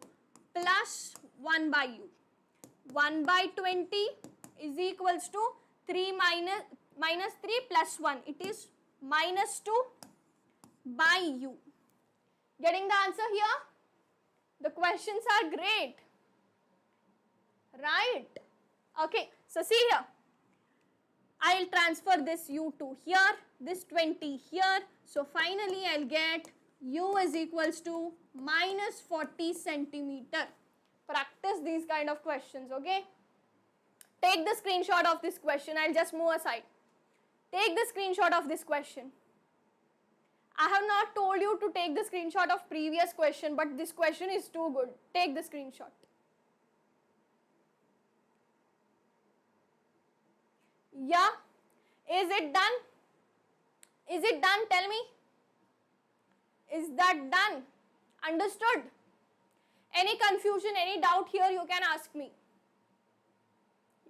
plus 1 by u. 1 by 20 is equals to 3 minus 3 plus 1. It is minus 2 by u. Getting the answer here? The questions are great. Right? Okay. So, see here. I will transfer this u to here, this 20 here. So, finally, I will get u is equals to minus 40 centimeter. Practice these kind of questions, okay? Take the screenshot of this question. I will just move aside. Take the screenshot of this question. I have not told you to take the screenshot of previous question, but this question is too good. Take the screenshot. Yeah? Is it done? Is it done? Tell me. Is that done? Understood? Any confusion, any doubt here, you can ask me.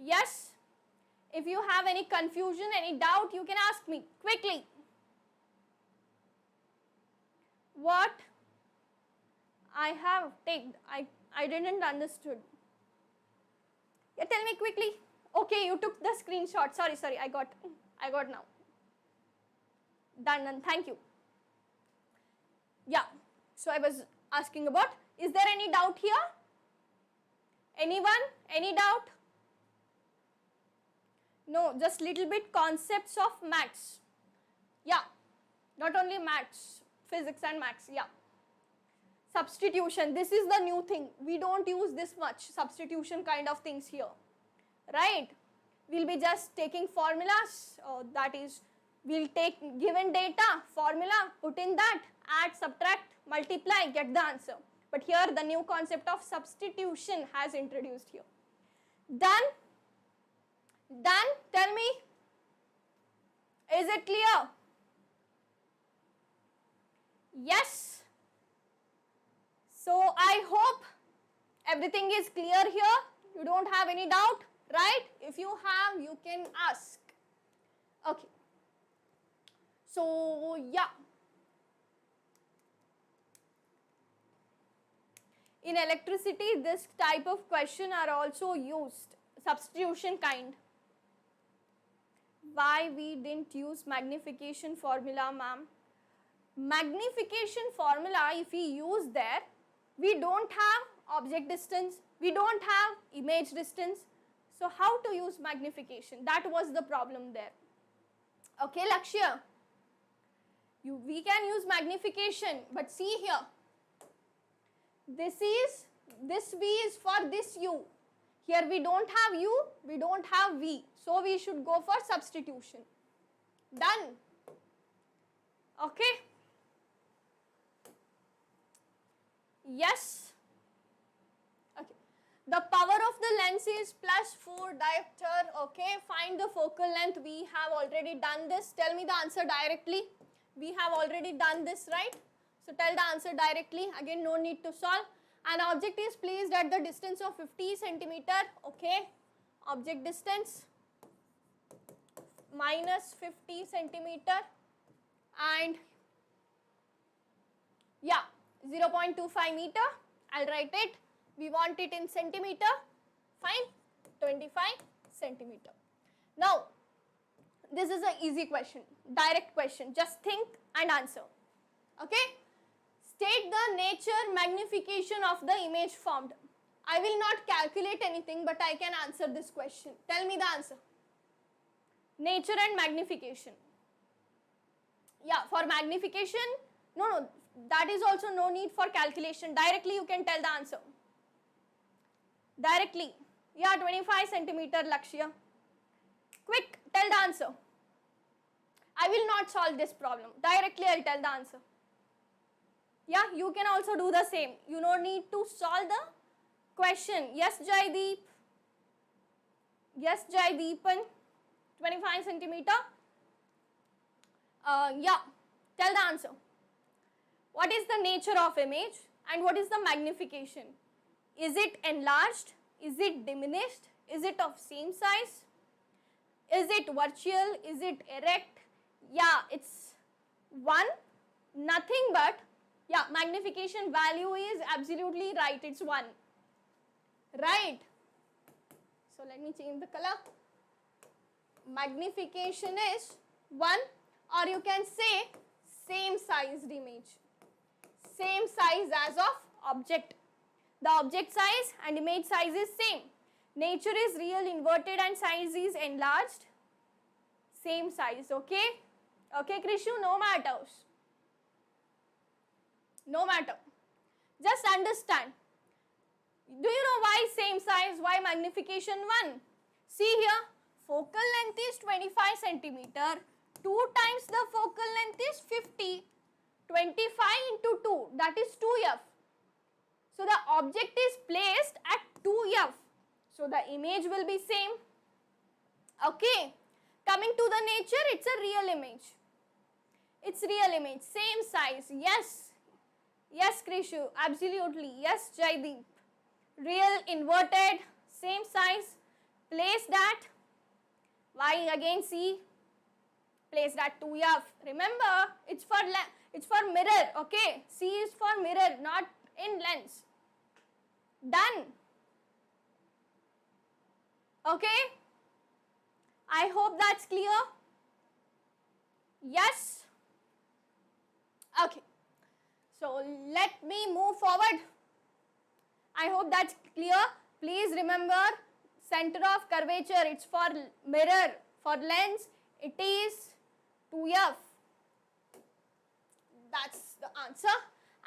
Yes? If you have any confusion, any doubt, you can ask me quickly. What? I have taken, I didn't understood. Yeah, tell me quickly. Okay, you took the screenshot. Sorry, I got now. Done, thank you. Yeah, so I was asking about, is there any doubt here? Anyone? Any doubt? No, just little bit concepts of maths. Yeah, not only maths, physics and maths, yeah. Substitution, this is the new thing. We don't use this much substitution kind of things here, right? We'll be just taking formulas, that is, we'll take given data, formula, put in that, add, subtract, multiply, get the answer. But here the new concept of substitution has introduced here. Done? Done? Tell me. Is it clear? Yes. So I hope everything is clear here. You don't have any doubt, right? If you have, you can ask. Okay. So yeah. In electricity, this type of question are also used. Substitution kind. Why we didn't use magnification formula, ma'am? Magnification formula, if we use there, we don't have object distance, we don't have image distance. So how to use magnification? That was the problem there. Okay, Lakshya? We can use magnification, but see here. This V is for this U. Here we don't have U, we don't have V. So we should go for substitution. Done. Okay. Yes. Okay. The power of the lens is +4 diopter. Okay. Find the focal length. We have already done this. Tell me the answer directly. We have already done this, right? So tell the answer directly. Again, no need to solve. An object is placed at the distance of 50 centimeter. Okay. Object distance -50 centimeter and yeah, 0.25 meter. I'll write it. We want it in centimeter. Fine. 25 centimeter. Now, this is an easy question. Direct question. Just think and answer. Okay. State the nature magnification of the image formed. I will not calculate anything, but I can answer this question. Tell me the answer. Nature and magnification. Yeah, for magnification, no, that is also no need for calculation. Directly you can tell the answer. Directly. Yeah, 25 centimeter, Lakshya. Quick, tell the answer. I will not solve this problem. Directly I will tell the answer. Yeah, you can also do the same. You don't need to solve the question. Yes, Jaideep. Yes, Jaideepan. 25 centimeter. Yeah, tell the answer. What is the nature of image and what is the magnification? Is it enlarged? Is it diminished? Is it of same size? Is it virtual? Is it erect? Yeah, it's 1, nothing but, yeah, magnification value is absolutely right, it's 1. Right. So let me change the color. Magnification is 1, or you can say same sized image. Same size as of object. The object size and image size is same. Nature is real inverted and size is enlarged. Same size, okay? Okay, Krishu, no matters. No matter. Just understand. Do you know why same size, why magnification 1? See here, focal length is 25 centimeter. 2 times the focal length is 50. 25 into 2, that is 2f. So the object is placed at 2f. So the image will be same. Okay. Coming to the nature, it's a real image. It's real image. Same size. Yes. Yes, Krishu. Absolutely. Yes, Jaideep. Real inverted. Same size. Placed at. Why again see? Placed at 2f. Remember, it's for mirror. Okay. C is for mirror, not in lens. Done. Okay. I hope that's clear. Yes. Okay. So let me move forward. I hope that's clear. Please remember, center of curvature, it's for mirror. For lens, it is 2f. That's the answer.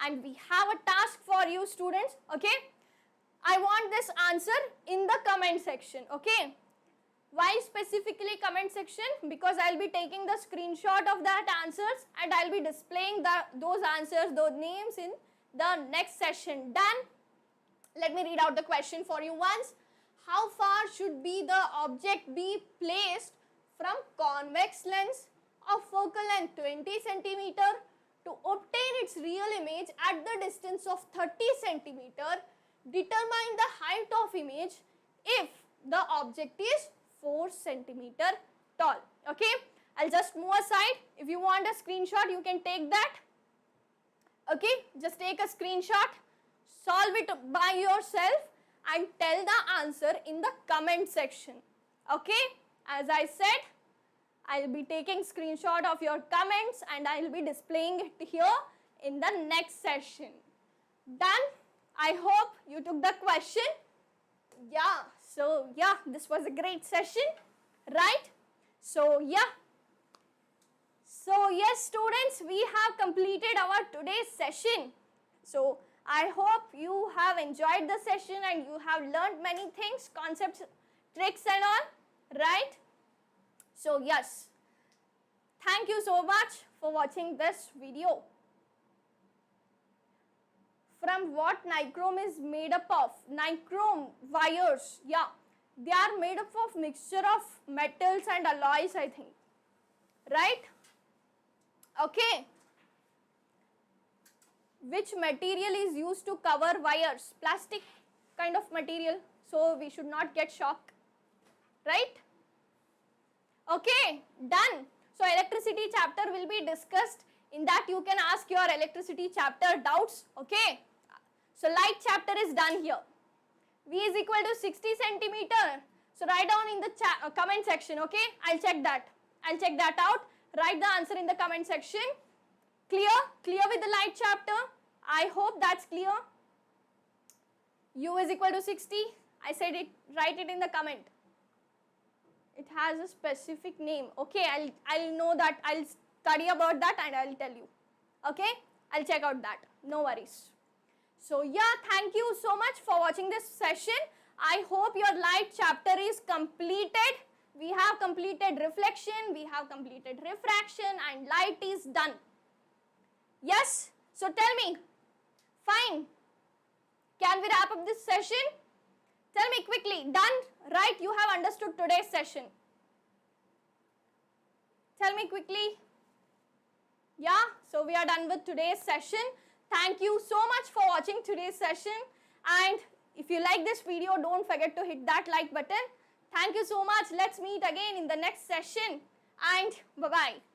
And we have a task for you students. Okay. I want this answer in the comment section. Okay. Why specifically comment section? Because I'll be taking the screenshot of that answers and I'll be displaying those answers, those names in the next session. Done? Let me read out the question for you once. How far should be the object be placed from convex lens of focal length 20 centimeter to obtain its real image at the distance of 30 centimeter? Determine the height of image if the object is 4 centimeter tall. Okay, I'll just move aside. If you want a screenshot, you can take that. Okay, just take a screenshot, solve it by yourself and tell the answer in the comment section. Okay, as I said, I'll be taking screenshot of your comments and I'll be displaying it here in the next session. Done? I hope you took the question. Yeah, so yeah, this was a great session, right? So yeah. So yes, students, we have completed our today's session. So I hope you have enjoyed the session and you have learned many things, concepts, tricks and all, right? So yes, thank you so much for watching this video. From what nichrome is made up of? Nichrome wires, yeah, they are made up of mixture of metals and alloys, I think, right? Okay. Which material is used to cover wires? Plastic kind of material, so we should not get shock, right? Okay, done. So electricity chapter will be discussed. In that you can ask your electricity chapter doubts, okay? So light chapter is done here. V is equal to 60 centimeter. So write down in the comment section, okay? I'll check that. I'll check that out. Write the answer in the comment section. Clear? Clear with the light chapter? I hope that's clear. U is equal to 60. I said it. Write it in the comment. It has a specific name. Okay, I'll know that. I'll study about that and I'll tell you. Okay? I'll check out that. No worries. So yeah, thank you so much for watching this session. I hope your light chapter is completed. We have completed reflection, we have completed refraction and light is done. Yes? So tell me, Fine. Can we wrap up this session? Tell me quickly. Done? Right? You have understood today's session. Tell me quickly. Yeah, so we are done with today's session. Thank you so much for watching today's session. And if you like this video, don't forget to hit that like button. Thank you so much. Let's meet again in the next session. And bye-bye.